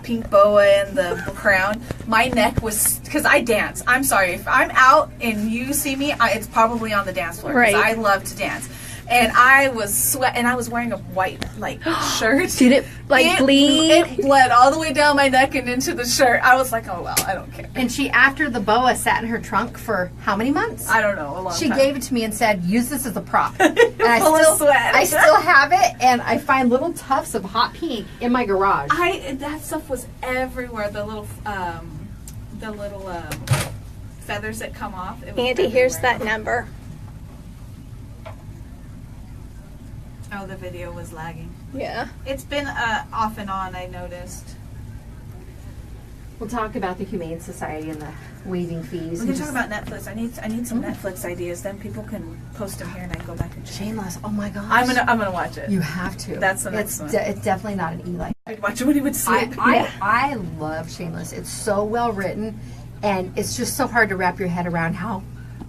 A: pink boa, and the crown. My neck was, because I dance. I'm sorry if I'm out and you see me, it's probably on the dance floor because I love to dance. And I was and I was wearing a white shirt.
B: Did it bleed?
C: It bled all the way down my neck and into the shirt. I was like, oh well, I don't care.
A: And she, after the boa, sat in her trunk for how many months?
C: I don't know, a long time.
A: She gave it to me and said, use this as a prop. And
C: sweat.
A: I still have it, and I find little tufts of hot pink in my garage.
C: That stuff was everywhere. The little feathers that come off. It was
B: Andy,
C: everywhere.
B: here's that number.
C: Oh, the video was lagging.
B: Yeah.
C: It's been off and on, I noticed.
A: We'll talk about the Humane Society and the waiving fees.
C: We can talk about Netflix. I need some Netflix ideas. Then people can post them here, and I can go back and check.
A: Shameless. Oh my gosh.
C: I'm gonna watch it.
A: You have to.
C: That's the next one.
A: It's definitely not an Eli.
C: I'd watch it when he would sleep.
A: I love Shameless. It's so well written, and it's just so hard to wrap your head around how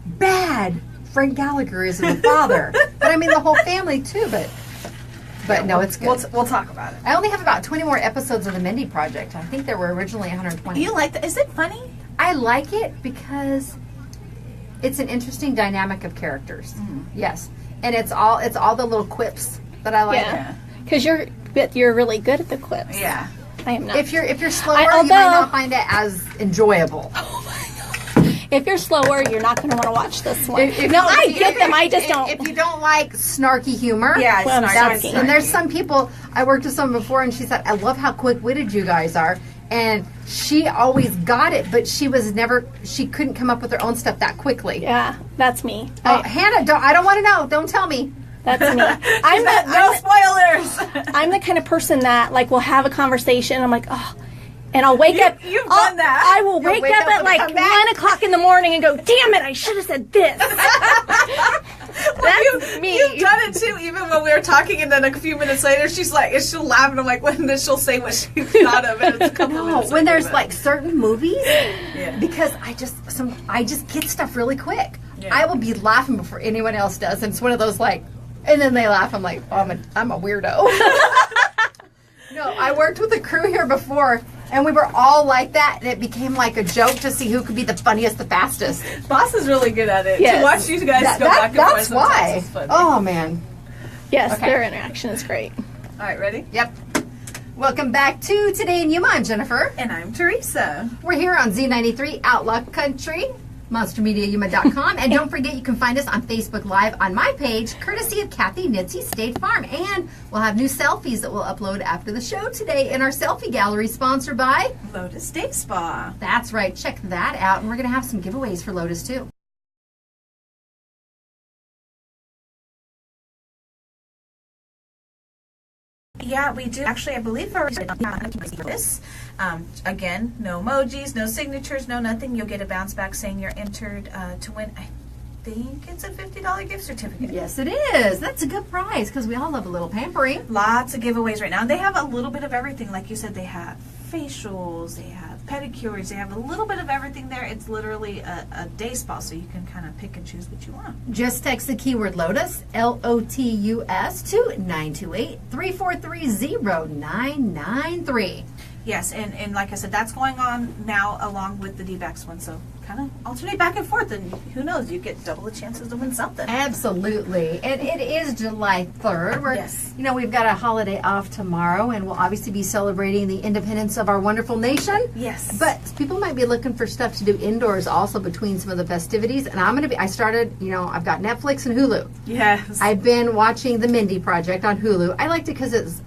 A: bad Frank Gallagher is as a father. But I mean the whole family too. But no, it's good.
C: We'll talk about it.
A: I only have about 20 more episodes of the Mindy Project. I think there were originally 120.
C: You like that? Is it funny?
A: I like it because it's an interesting dynamic of characters. Yes, and it's all the little quips that I like.
B: Yeah, because you're really good at the quips.
C: Yeah.
B: I am not.
A: If you're slower, you might not find it as enjoyable.
B: If you're slower, you're not going to want to watch this one. I get them. I just don't.
A: If you don't like snarky humor,
C: yeah,
B: well,
C: snarky.
A: And there's some people, I worked with someone before, and she said, I love how quick-witted you guys are. And she always got it, but she couldn't come up with her own stuff that quickly.
B: Yeah, that's me.
A: Hannah, I don't want to know. Don't tell me.
B: That's me.
C: No spoilers.
B: I'm the kind of person that will have a conversation. And I'm like, oh. And I'll wake up.
C: You've done that.
B: I will wake up at 1 o'clock in the morning and go, damn it, I should have said this. That's me.
C: You've done it too, even when we were talking, and then a few minutes later, she'll laugh, and I'm like, when she'll say what she thought of it. It's a couple minutes
A: when
C: later,
A: there's certain movies, because I just get stuff really quick. Yeah. I will be laughing before anyone else does, and it's one of those and then they laugh. I'm like, oh, I'm a weirdo. No, I worked with a crew here before, and we were all like that, and it became like a joke to see who could be the funniest, the fastest.
C: Boss is really good at it.
B: Yes.
C: To watch you guys go back and forth.
A: That's why. Oh, man.
B: Yes, their interaction is great.
C: All right, ready?
A: Yep. Welcome back to Today in Yuma. I'm Jennifer.
C: And I'm Teresa.
A: We're here on Z93 Outlaw Country. monstermediayuma.com. And don't forget, you can find us on Facebook Live on my page, courtesy of Kathy Nitzy State Farm. And we'll have new selfies that we'll upload after the show today in our selfie gallery, sponsored by
C: Lotus Day Spa.
A: That's right. Check that out. And we're going to have some giveaways for Lotus, too.
C: Yeah, we do. Actually, I believe our this. Again, no emojis, no signatures, no nothing. You'll get a bounce back saying you're entered to win. I think it's a $50 gift certificate.
A: Yes, it is. That's a good prize because we all love a little pampering.
C: Lots of giveaways right now. They have a little bit of everything. Like you said, they have facials, they have pedicures, they have a little bit of everything there. It's literally a day spa, so you can kind of pick and choose what you want.
A: Just text the keyword Lotus, Lotus, to 928-343-0993.
C: Yes, and like I said, that's going on now along with the D-backs one, so kind of alternate back and forth, and who knows, you get double the chances to win something.
A: Absolutely. And it is July 3rd.
C: Yes.
A: We've got a holiday off tomorrow, and we'll obviously be celebrating the independence of our wonderful nation.
C: Yes.
A: But people might be looking for stuff to do indoors also between some of the festivities, and I started, I've got Netflix and Hulu.
C: Yes.
A: I've been watching The Mindy Project on Hulu. I liked it because it's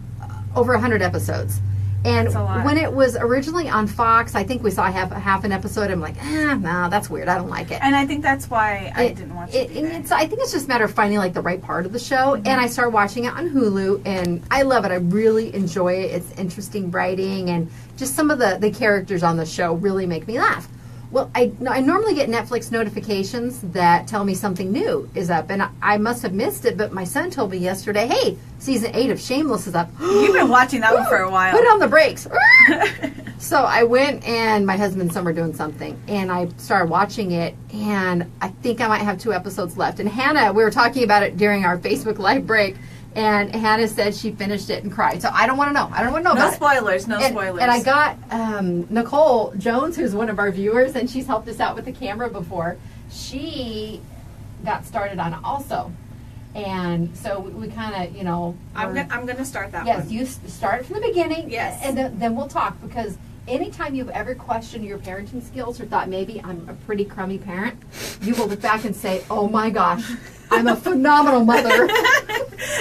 A: over 100 episodes. And when it was originally on Fox, I think we saw half an episode. I'm like, no, that's weird. I don't like it.
C: And I think that's why I didn't watch it.
A: I think it's just a matter of finding the right part of the show. Mm-hmm. And I started watching it on Hulu, and I love it. I really enjoy it. It's interesting writing, and just some of the characters on the show really make me laugh. Well, I normally get Netflix notifications that tell me something new is up, and I must have missed it, but my son told me yesterday, hey, season 8 of Shameless is up.
C: You've been watching that one for a while.
A: Put on the brakes. So I went, and my husband and son were doing something, and I started watching it, and I think I might have 2 episodes left. And Hannah, we were talking about it during our Facebook Live break, and Hannah said she finished it and cried. So I don't want to know. I don't want to know about
C: spoilers,
A: it.
C: No spoilers.
A: And I got Nicole Jones, who's one of our viewers, and she's helped us out with the camera before. She got started on it also. And so we kind of,
C: I'm going to start that one.
A: Yes, you start it from the beginning.
C: Yes.
A: And then we'll talk, because anytime you've ever questioned your parenting skills or thought maybe I'm a pretty crummy parent, you will look back and say, oh my gosh, I'm a phenomenal mother.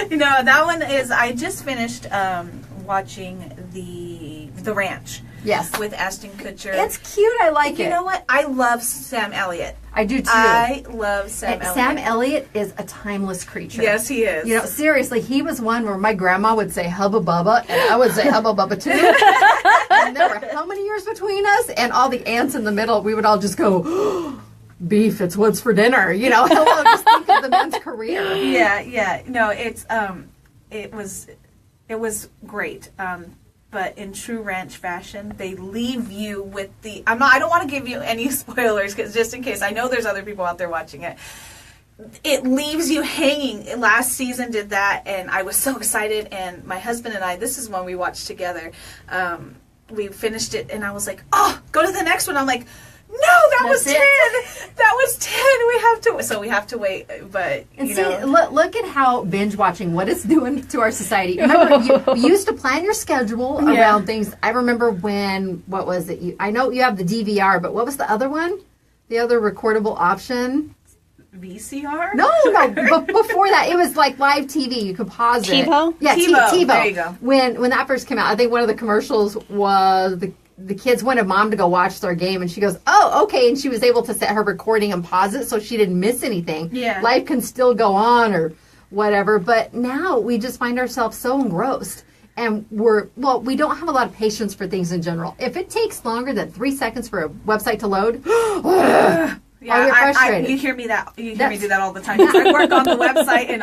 C: That one is, I just finished watching The Ranch.
A: Yes.
C: With Ashton Kutcher.
A: It's cute. I like it.
C: You know what? I love Sam Elliott.
A: I do too.
C: I love Sam Elliott.
A: Sam Elliott is a timeless creature.
C: Yes, he is.
A: Seriously, he was one where my grandma would say Hubba Bubba, and I would say Hubba Bubba too. And there were how many years between us? And all the aunts in the middle, we would all just go, beef, it's what's for dinner. Hello, just think of the man's career.
C: Yeah. No, it was great. But in true ranch fashion, they leave you with I don't want to give you any spoilers, because just in case, I know there's other people out there watching it. It leaves you hanging. Last season did that, and I was so excited. And my husband and I, this is one we watched together. We finished it, and I was like, "Oh, go to the next one." I'm like, "No, that was 10. That was 10. We have to wait." But
A: look at how binge watching, what it's doing to our society. Remember, you used to plan your schedule around things. I remember what was it? I know you have the DVR, but what was the other one? The other recordable option?
C: VCR?
A: No. Before that, it was like live TV. You could pause it.
B: TiVo?
A: Yeah, TiVo.
C: There you go.
A: When that first came out, I think one of the commercials was the kids wanted mom to go watch their game, and she goes, oh, okay, and she was able to set her recording and pause it so she didn't miss anything.
C: Yeah.
A: Life can still go on or whatever, but now we just find ourselves so engrossed, and we don't have a lot of patience for things in general. If it takes longer than 3 seconds for a website to load,
C: yeah,
A: I get frustrated.
C: You hear me do that all the time. 'Cause I work on the website and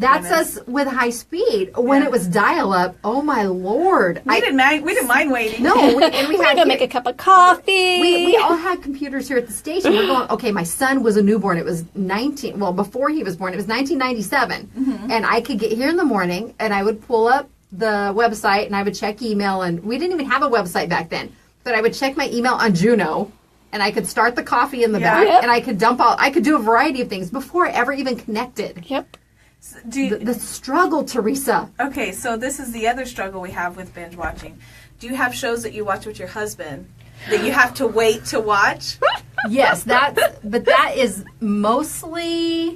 A: that's us with high speed. When it was dial up, oh my Lord,
C: we didn't mind waiting.
A: No, we had
B: to make a cup of coffee.
A: We all had computers here at the station. We're going, okay, my son was a newborn. It was before he was born, it was 1997, and I could get here in the morning, and I would pull up the website, and I would check email, and we didn't even have a website back then, but I would check my email on Juno. And I could start the coffee in the back, and I could I could do a variety of things before I ever even connected.
B: Yep.
C: So
A: the struggle, Teresa.
C: Okay, so this is the other struggle we have with binge watching. Do you have shows that you watch with your husband that you have to wait to watch?
A: Yes, but that is mostly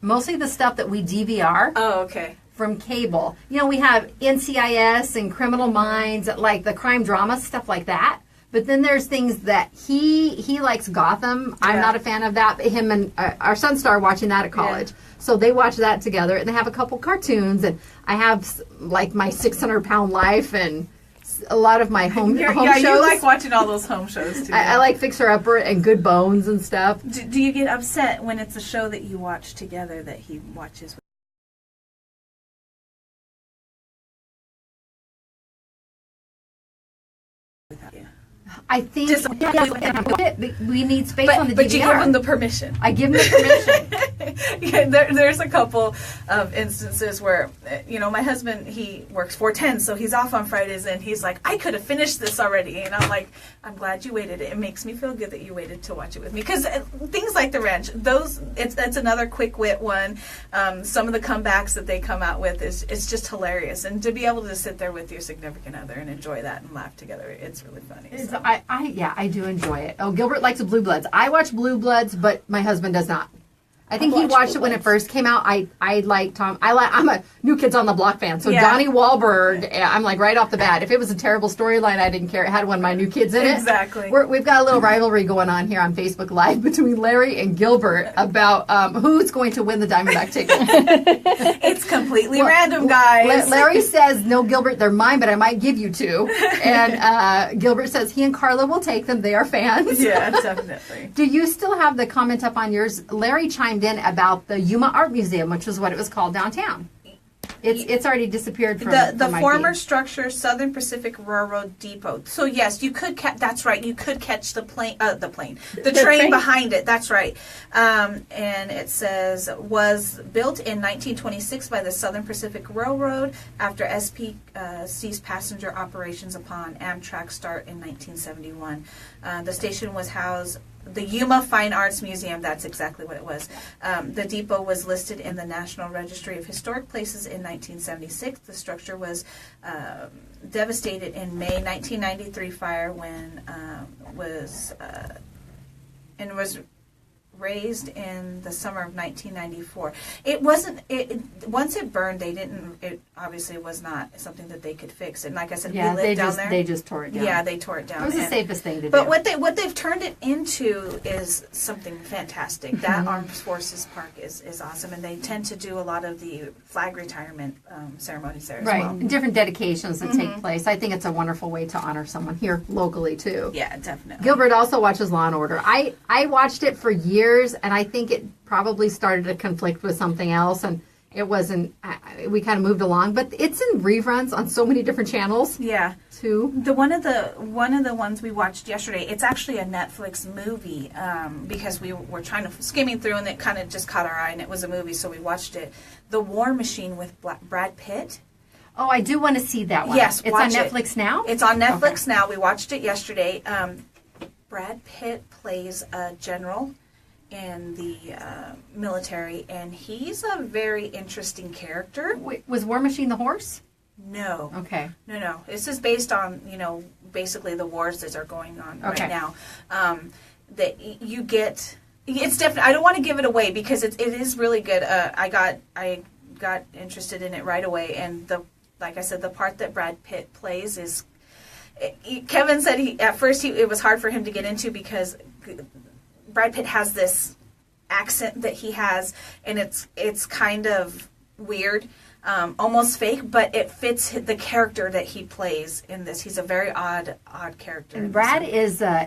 A: the stuff that we DVR.
C: Oh, okay.
A: From cable. You know, we have NCIS and Criminal Minds, like the crime drama, stuff like that. But then there's things that he likes Gotham. I'm not a fan of that. But him and our son started watching that at college. Yeah. So they watch that together. And they have a couple cartoons. And I have, like, my 600-pound life and a lot of my home shows.
C: Yeah, you like watching all those home shows, too.
A: I like Fixer Upper and Good Bones and stuff.
C: Do you get upset when it's a show that you watch together that he watches without you?
A: I think we need space on the DVR.
C: But you give him the permission.
A: I give him the permission.
C: Yeah, there's a couple of instances where, you know, my husband, he works 4/10, so he's off on Fridays, and he's like, I could have finished this already. And I'm like, I'm glad you waited. It makes me feel good that you waited to watch it with me. Because things like The Ranch, it's another quick wit one. Some of the comebacks that they come out with is just hilarious. And to be able to sit there with your significant other and enjoy that and laugh together, it's really funny. So.
A: I do enjoy it. Oh, Gilbert likes Blue Bloods. I watch Blue Bloods, but my husband does not. I think he watched it when it first came out. I like Tom. I'm a New Kids on the Block fan. So Donnie Wahlberg, I'm like right off the bat. If it was a terrible storyline, I didn't care. It had one of my new kids in it.
C: Exactly.
A: We've got a little rivalry going on here on Facebook Live between Larry and Gilbert about who's going to win the Diamondback tickets.
C: It's completely random, guys.
A: Larry says, no, Gilbert, they're mine, but I might give you two. And Gilbert says he and Carla will take them. They are fans.
C: Yeah, definitely.
A: Do you still have the comment up on yours? Larry chimed in about the Yuma Art Museum, which is what it was called downtown. It's already disappeared from
C: the
A: my
C: former
A: feed.
C: Structure, Southern Pacific Railroad Depot. So yes, you could that's right. You could catch the train behind it. That's right. And it says was built in 1926 by the Southern Pacific Railroad after SP ceased passenger operations upon Amtrak's start in 1971. The station was housed. The Yuma Fine Arts Museum, that's exactly what it was. The depot was listed in the National Registry of Historic Places in 1976. The structure was devastated in May 1993 fire when was raised in the summer of 1994. It wasn't. Once it burned, they didn't. It obviously was not something that they could fix. And like I said, we lived down there.
A: They just tore it down.
C: Yeah, they tore it down.
A: It was the safest thing to do.
C: But what they've turned it into is something fantastic. That Armed Forces Park is awesome, and they tend to do a lot of the flag retirement ceremonies there as well.
A: Right, different dedications that take place. I think it's a wonderful way to honor someone here locally too.
C: Yeah, definitely.
A: Gilbert also watches Law and Order. I watched it for years, and I think it probably started to conflict with something else, and it wasn't. We kind of moved along, but it's in reruns on so many different channels.
C: Yeah,
A: too.
C: One of the ones we watched yesterday. It's actually a Netflix movie because we were trying to skimming through, and it kind of just caught our eye, and it was a movie, so we watched it. The War Machine with Brad Pitt.
A: Oh, I do want to see that one.
C: Yes,
A: it's on Netflix now.
C: It's on Netflix now. We watched it yesterday. Brad Pitt plays a general in the military, and he's a very interesting character.
A: Wait, was War Machine the horse?
C: No.
A: Okay.
C: No. This is based on, basically the wars that are going on right now. That you get, it's definitely, I don't want to give it away because it is really good. I got interested in it right away, and like I said, the part that Brad Pitt plays is, Kevin said at first it was hard for him to get into because Brad Pitt has this accent that he has, and it's kind of weird, almost fake, but it fits the character that he plays in this. He's a very odd character.
A: And Brad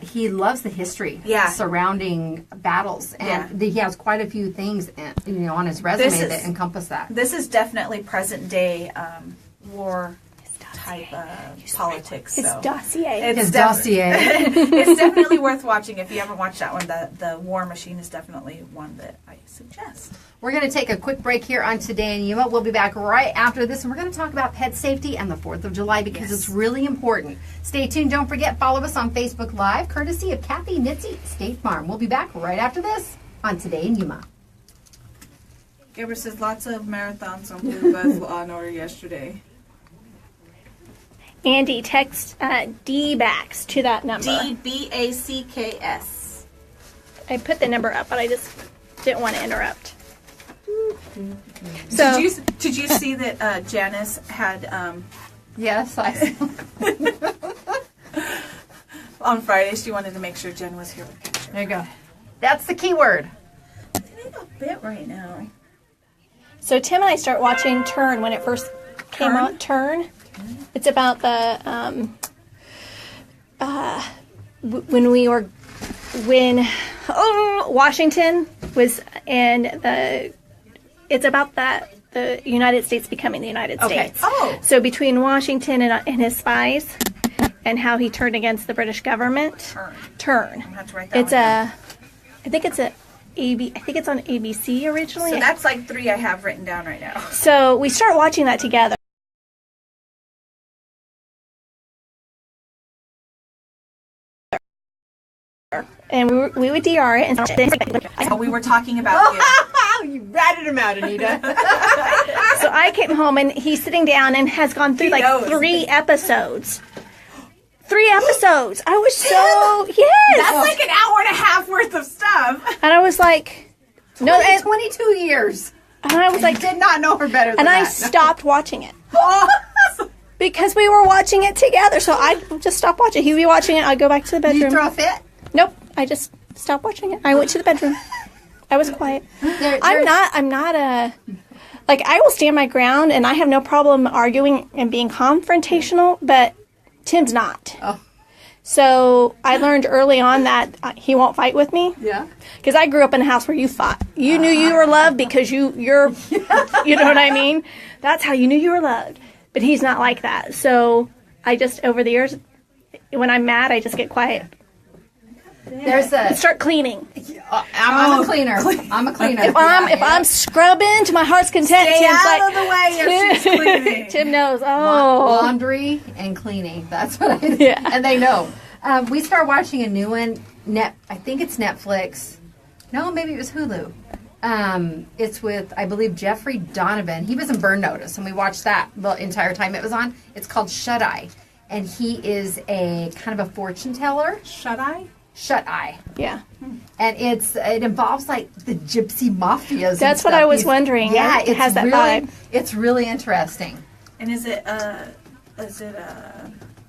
A: he loves the history surrounding battles, and he has quite a few things on his resume that encompass that.
C: This is definitely present day war type politics.
B: His dossier.
A: His dossier.
C: It's definitely worth watching. If you haven't watched that one, the War Machine is definitely one that I suggest.
A: We're going to take a quick break here on Today in Yuma. We'll be back right after this, and we're going to talk about pet safety and the 4th of July because it's really important. Stay tuned. Don't forget, follow us on Facebook Live, courtesy of Kathy Nitzy, State Farm. We'll be back right after this on Today in Yuma.
C: Gilbert says lots of marathons on Blue Buzz Law and Order yesterday.
B: Andy, text D-Backs to that number.
C: DBACKS.
B: I put the number up, but I just didn't want to interrupt. So,
C: Did you see that Janice had
A: Yes, I saw.
C: on Friday? She wanted to make sure Jen was here with the picture.
A: There you go. That's the key word.
C: I think a bit right now.
B: so Tim and I start watching Turn when it first came
C: Turn?
B: out. Turn. It's about the when Washington was it's about the United States becoming the United States.
C: Oh.
B: So between Washington and his spies and how he turned against the British government. Turn.
C: I'm gonna have to write that
B: It's
C: one down.
B: I think it's on ABC originally.
C: So that's like 3 I have written down right now.
B: So we start watching that together. And we would DR it. And
C: Oh, we were talking about you.
A: You ratted him out, Anita.
B: so I came home and he's sitting down and has gone through
C: He
B: like
C: knows.
B: 3 episodes. 3 episodes. I was so, yes.
C: That's like an hour and a half worth of stuff.
B: And I was like, no. And
A: 22 years.
B: I was like,
A: Did not know her better than
B: and I
A: that.
B: stopped watching it. Because we were watching it together. So I just stopped watching. He'd be watching it. I'd go back to the
A: Did you
B: bedroom.
A: throw a fit?
B: Nope. I just stopped watching it. I went to the bedroom. I was quiet. I'm not like, I will stand my ground and I have no problem arguing and being confrontational, but Tim's not.
A: Oh.
B: So I learned early on that he won't fight with me.
A: Yeah.
B: Because I grew up in a house where you fought. You knew you were loved because you're, you know what I mean? That's how you knew you were loved. But he's not like that. So I just, over the years, when I'm mad, I just get quiet.
A: There's a.
B: Start cleaning.
A: I'm a cleaner. I'm a cleaner.
B: If I'm scrubbing to my heart's content,
C: Stay
B: Tim's
C: out
B: like,
C: of the way if she's cleaning.
B: Tim knows. Oh,
A: Laundry and cleaning. That's what I do.
B: Yeah.
A: And they know. We start watching a new one. I think it's Netflix. No, maybe it was Hulu. It's with, I believe, Jeffrey Donovan. He was in Burn Notice, and we watched that the entire time it was on. It's called Shut Eye. And he is a kind of a fortune teller.
C: Shut eye?
A: Shut Eye.
B: yeah.
A: And it involves like the gypsy mafias.
B: That's what I was wondering.
A: Yeah,
B: It has that
A: really,
B: vibe.
A: It's really interesting.
C: And is it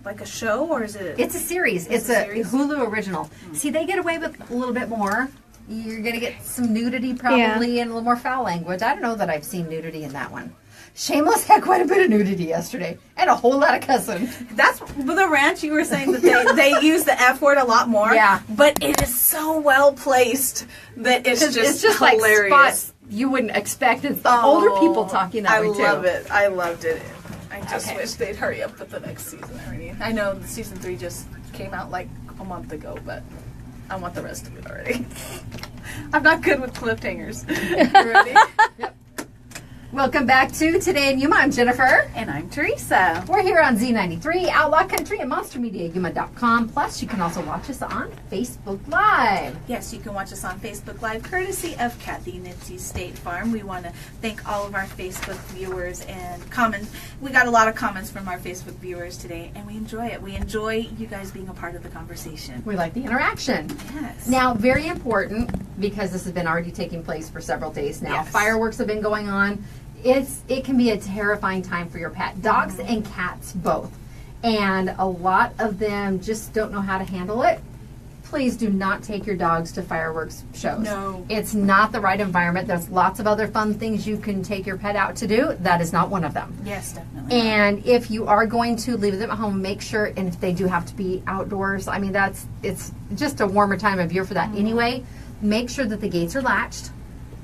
C: like a show or is it?
A: It's a series. It's a
C: series?
A: Hulu original. See, they get away with a little bit more. You're going to get some nudity probably
B: Yeah.
A: and a little more foul language. I don't know that I've seen nudity in that one. Shameless had quite a bit of nudity yesterday and a whole lot of cussing.
C: That's with the ranch. You were saying that they use the F word a lot more.
A: Yeah.
C: But it is so well placed that it's just hilarious.
A: Like spots you wouldn't expect. It's the older people talking that way too.
C: I love it. I loved it. I just wish they'd hurry up with the next season. I know the season 3 just came out like a month ago, but I want the rest of it already. I'm not good with cliffhangers. You ready?
A: Welcome back to Today in Yuma. I'm Jennifer.
C: And I'm Teresa.
A: We're here on Z93, Outlaw Country, and MonsterMediaYuma.com. Plus, you can also watch us on Facebook Live.
C: Yes, you can watch us on Facebook Live, courtesy of Kathy Nitzy State Farm. We want to thank all of our Facebook viewers and comments. We got a lot of comments from our Facebook viewers today, and we enjoy it. We enjoy you guys being a part of the conversation.
A: We like the interaction.
C: Yes.
A: Now, very important, because this has been already taking place for several days now.
C: Yes.
A: Fireworks have been going on. It can be a terrifying time for your pet. Dogs and cats both. And a lot of them just don't know how to handle it. Please do not take your dogs to fireworks shows.
C: No.
A: It's not the right environment. There's lots of other fun things you can take your pet out to do. That is not one of them.
C: Yes, definitely.
A: And if you are going to leave them at home, make sure, and if they do have to be outdoors, I mean, it's just a warmer time of year for that anyway. Make sure that the gates are latched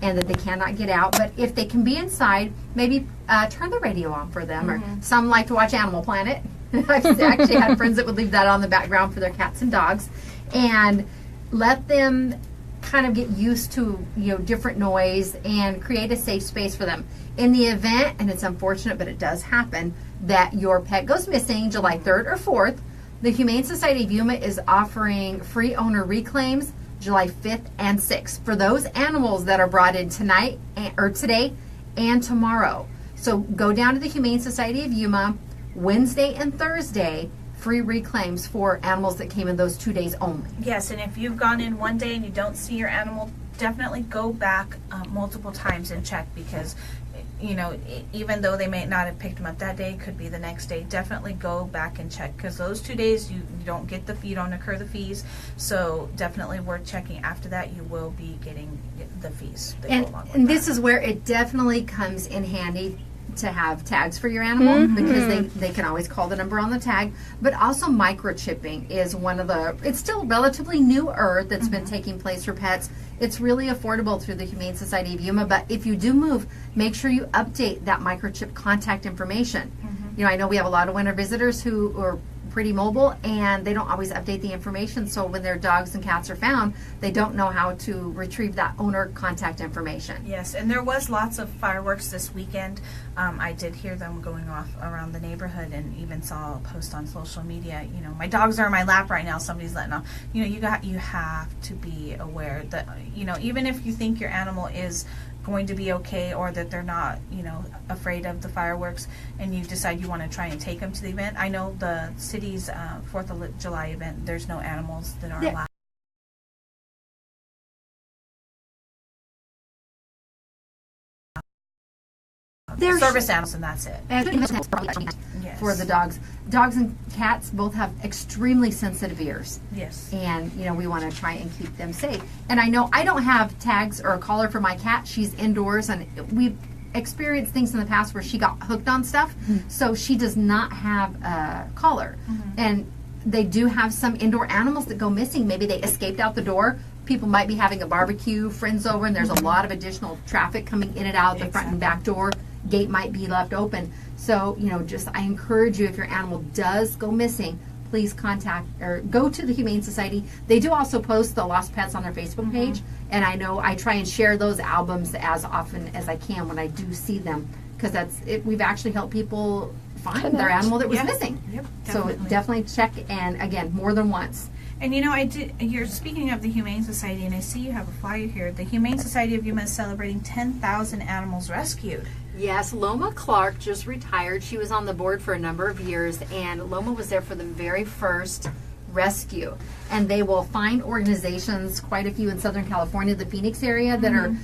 A: and that they cannot get out. But if they can be inside, maybe turn the radio on for them. Or some like to watch Animal Planet. I've actually had friends that would leave that on the background for their cats and dogs. And let them kind of get used to, different noise and create a safe space for them. In the event, and it's unfortunate, but it does happen, that your pet goes missing July 3rd or 4th, the Humane Society of Yuma is offering free owner reclaims July 5th and 6th for those animals that are brought in tonight or today and tomorrow. So go down to the Humane Society of Yuma, Wednesday and Thursday, free reclaims for animals that came in those 2 days only.
C: Yes, and if you've gone in one day and you don't see your animal, definitely go back multiple times and check, because even though they may not have picked them up that day, could be the next day. Definitely go back and check, because those 2 days you don't get you don't incur the fees. So definitely worth checking. After that, you will be getting the fees.
A: And this is where it definitely comes in handy to have tags for your animal, because they can always call the number on the tag. But also microchipping is one of it's still relatively newer that's been taking place for pets. It's really affordable through the Humane Society of Yuma, but if you do move, make sure you update that microchip contact information. I know we have a lot of winter visitors who are pretty mobile, and they don't always update the information, so when their dogs and cats are found, they don't know how to retrieve that owner contact information.
C: Yes, and there was lots of fireworks this weekend. I did hear them going off around the neighborhood, and even saw a post on social media. My dogs are in my lap right now, somebody's letting off. You have to be aware that even if you think your animal is going to be okay, or that they're not afraid of the fireworks, and you decide you want to try and take them to the event. I know the city's 4th of July event, there's no animals that are allowed.
A: There's
C: service animals, and that's it.
A: Yes. For the dogs. Dogs and cats both have extremely sensitive ears.
C: Yes.
A: And, we want to try and keep them safe. And I know I don't have tags or a collar for my cat. She's indoors, and we've experienced things in the past where she got hooked on stuff. So she does not have a collar. And they do have some indoor animals that go missing. Maybe they escaped out the door. People might be having a barbecue, friends over, and there's a lot of additional traffic coming in and out the front and back door. Gate might be left open. So, I encourage you, if your animal does go missing, please contact or go to the Humane Society. They do also post the lost pets on their Facebook page, and I know I try and share those albums as often as I can when I do see them, because we've actually helped people find their animal that was missing.
C: Yep,
A: definitely. So definitely check, and again, more than once.
C: And you're speaking of the Humane Society, and I see you have a flyer here. The Humane Society of Yuma is celebrating 10,000 animals rescued.
A: Yes, Loma Clark just retired. She was on the board for a number of years, and Loma was there for the very first rescue. And they will find organizations, quite a few in Southern California, the Phoenix area, that are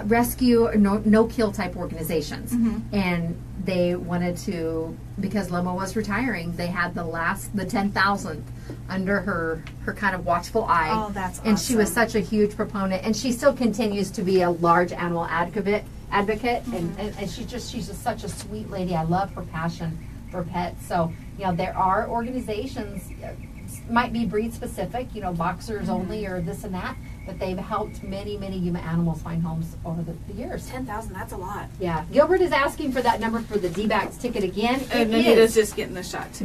A: rescue, no-kill type organizations. And they wanted to, because Loma was retiring, they had the 10,000th under her kind of watchful eye.
C: Oh, that's awesome.
A: And she was such a huge proponent, and she still continues to be a large animal advocate, and she's just such a sweet lady. I love her passion for pets. So, there are organizations, might be breed specific, boxers only or this and that, but they've helped many, many Yuma animals find homes over the years.
C: 10,000, that's a lot.
A: Yeah. Gilbert is asking for that number for the D-backs ticket again.
E: And Anita's just getting the shot too.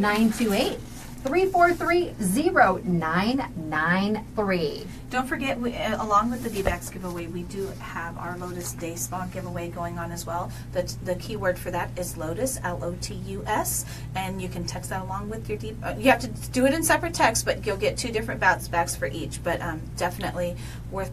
A: 928-343-0993.
C: Don't forget, along with the D-backs giveaway, we do have our Lotus Day Spa giveaway going on as well. The keyword for that is Lotus, Lotus, and you can text that along with your you have to do it in separate text, but you'll get 2 different bounce backs for each. But definitely worth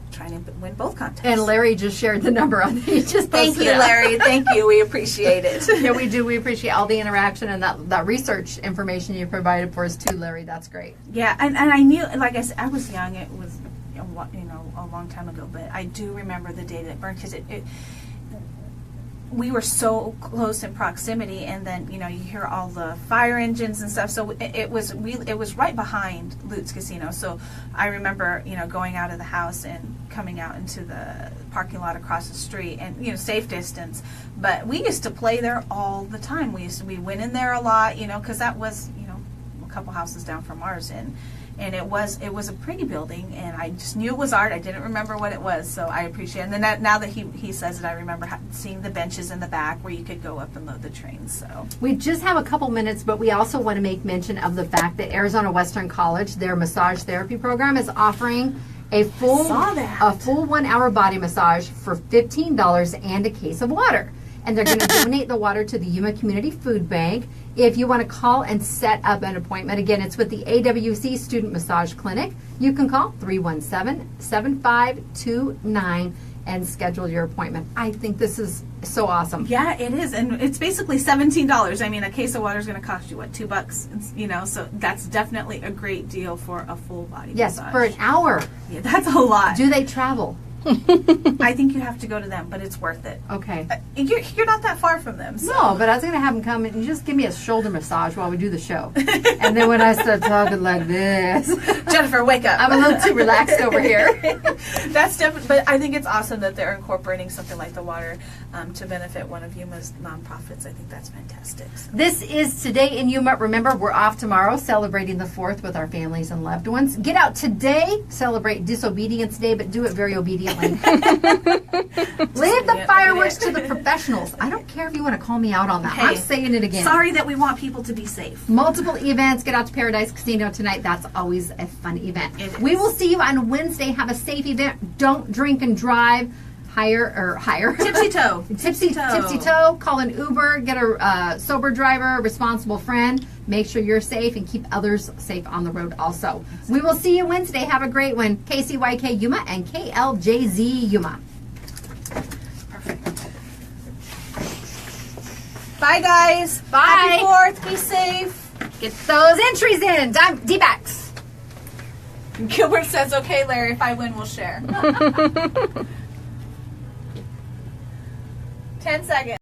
C: trying to win both contests.
A: And Larry just shared the number on he just
C: Thank you, Larry. Thank you. We appreciate it.
A: Yeah, we do. We appreciate all the interaction and that research information you provided for us too, Larry. That's great.
C: Yeah, and I knew, like I said, I was young. It was a long time ago, but I do remember the day that it burned, because we were so close in proximity, and then you hear all the fire engines and stuff. So it was right behind Lutz Casino. So I remember going out of the house and coming out into the parking lot across the street, and safe distance. But we used to play there all the time. We went in there a lot, because that was a couple houses down from ours, and it was a pretty building, and I just knew it was art. I didn't remember what it was, so I appreciate it. And then now that he says it, I remember seeing the benches in the back where you could go up and load the trains. So
A: we just have a couple minutes, but we also want to make mention of the fact that Arizona Western College, their massage therapy program, is offering a full 1-hour body massage for $15 and a case of water. And they're going to donate the water to the Yuma Community Food Bank. If you want to call and set up an appointment, again, it's with the AWC Student Massage Clinic. You can call 317-7529, and schedule your appointment. I think this is so awesome.
E: Yeah, it is, and it's basically $17. I mean, a case of water is going to cost you what, $2? You know, so that's definitely a great deal for a full body
A: Yes,
E: massage.
A: for an hour.
E: Yeah, that's a lot.
A: Do they travel?
E: I think you have to go to them, but it's worth it.
A: Okay.
E: You're not that far from them. So.
A: No, but I was going to have them come and just give me a shoulder massage while we do the show. And then when I start talking like this,
E: Jennifer, wake up.
A: I'm a little too relaxed over here.
E: That's definitely, but I think it's awesome that they're incorporating something like the water to benefit one of Yuma's nonprofits. I think that's fantastic. So.
A: This is Today in Yuma. Remember, we're off tomorrow celebrating the 4th with our families and loved ones. Get out today, celebrate Disobedience Day, but do it very obediently. Leave the fireworks to the professionals. I don't care if you want to call me out on that.
E: Hey,
A: I'm saying it again.
E: Sorry that we want people to be safe.
A: Multiple events. Get out to Paradise Casino tonight. That's always a fun event.
E: It is.
A: We will see you on Wednesday. Have a safe event. Don't drink and drive. Hire.
E: Tipsy toe.
A: Tipsy toe. Call an Uber. Get a sober driver, responsible friend. Make sure you're safe and keep others safe on the road also. We will see you Wednesday. Have a great one. KCYK Yuma and KLJZ Yuma.
E: Perfect. Bye, guys.
A: Bye.
E: Happy 4th. Be safe.
A: Get those entries in. D-backs.
E: Gilbert says, okay, Larry, if I win, we'll share. 10 seconds.